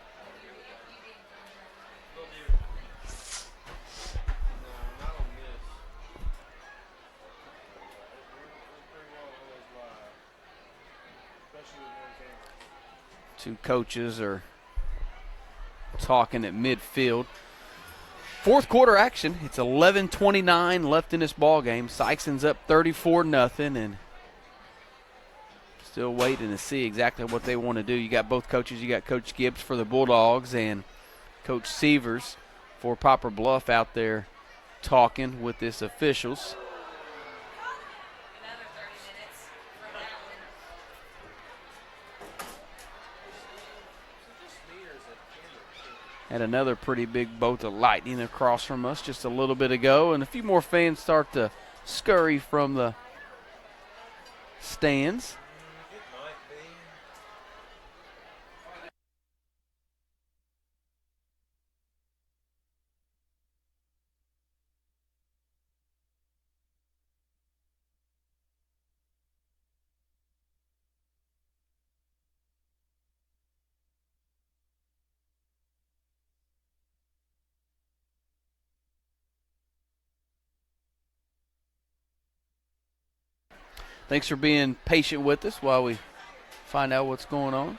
Two coaches are talking at midfield. Fourth quarter action. It's 11:29 left in this ball game. Sikeston's up 34-0, and still waiting to see exactly what they want to do. You got both coaches. You got Coach Gibbs for the Bulldogs and Coach Sievers for Poplar Bluff out there talking with this officials. Another 30 minutes for that one. Had another pretty big bolt of lightning across from us just a little bit ago, and a few more fans start to scurry from the stands. thanks for being patient with us while we find out what's going on.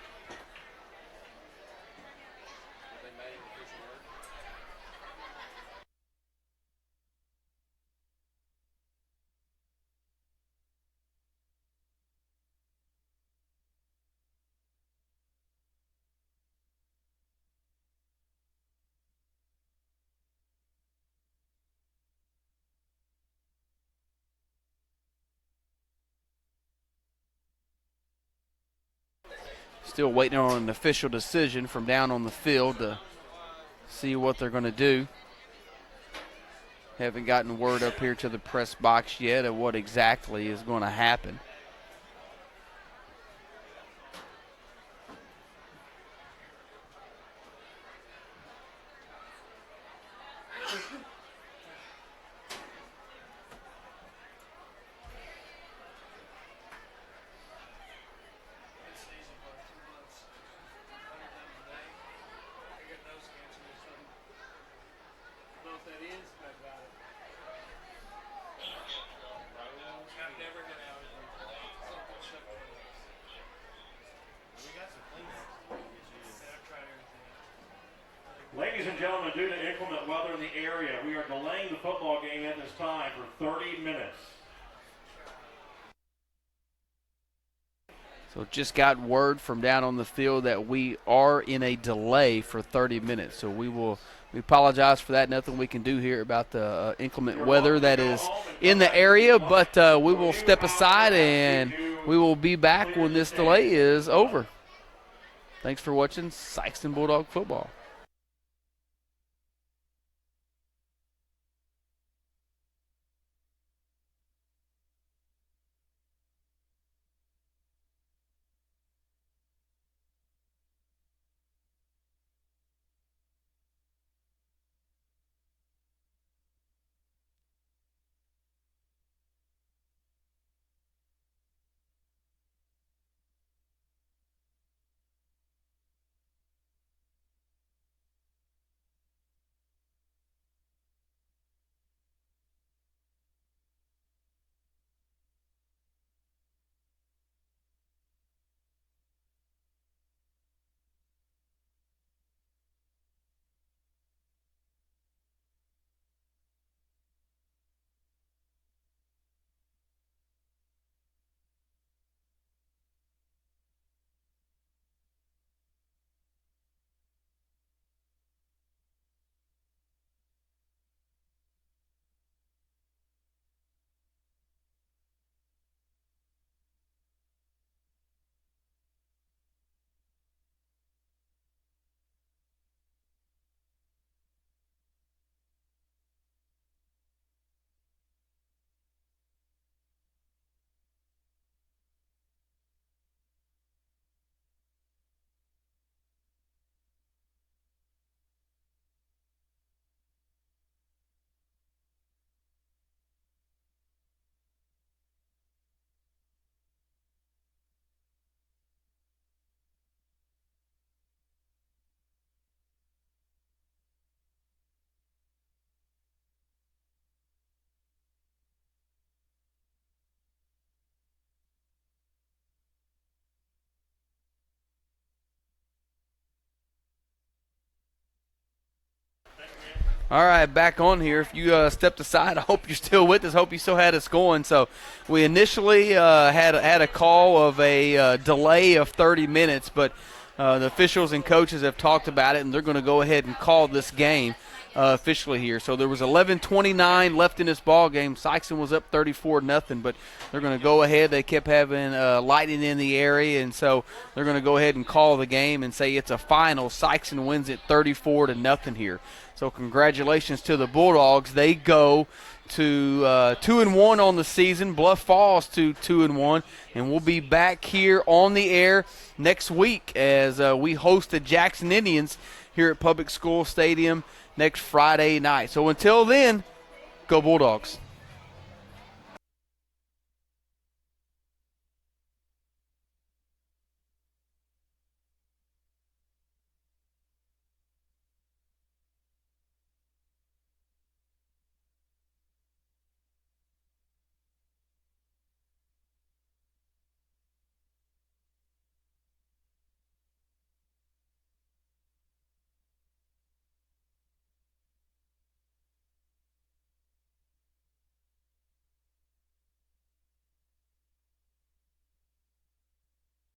Still waiting on an official decision from down on the field to see what they're going to do. Haven't gotten word up here to the press box yet of what exactly is going to happen. Ladies and gentlemen, due to inclement weather in the area, we are delaying the football game at this time for 30 minutes. So just got word from down on the field that we are in a delay for 30 minutes. So we apologize for that. Nothing we can do here about the inclement weather that is in the area, but we will step aside and we will be back when this delay is over. Thanks for watching Sikeston Bulldog football. All right, back on here. If you stepped aside, I hope you're still with us. Hope you still had us going. So we initially had a call of a delay of 30 minutes, but the officials and coaches have talked about it, and they're going to go ahead and call this game officially here. So there was 11:29 left in this ball game. Sikeston was up 34-0, but they're going to go ahead. They kept having lightning in the area, and so they're going to go ahead and call the game and say it's a final. Sikeston wins it 34-0 here. So congratulations to the Bulldogs. They go to 2-1 on the season. Bluff falls to 2-1, and we'll be back here on the air next week as we host the Jackson Indians here at Public School Stadium next Friday night. So until then, go Bulldogs.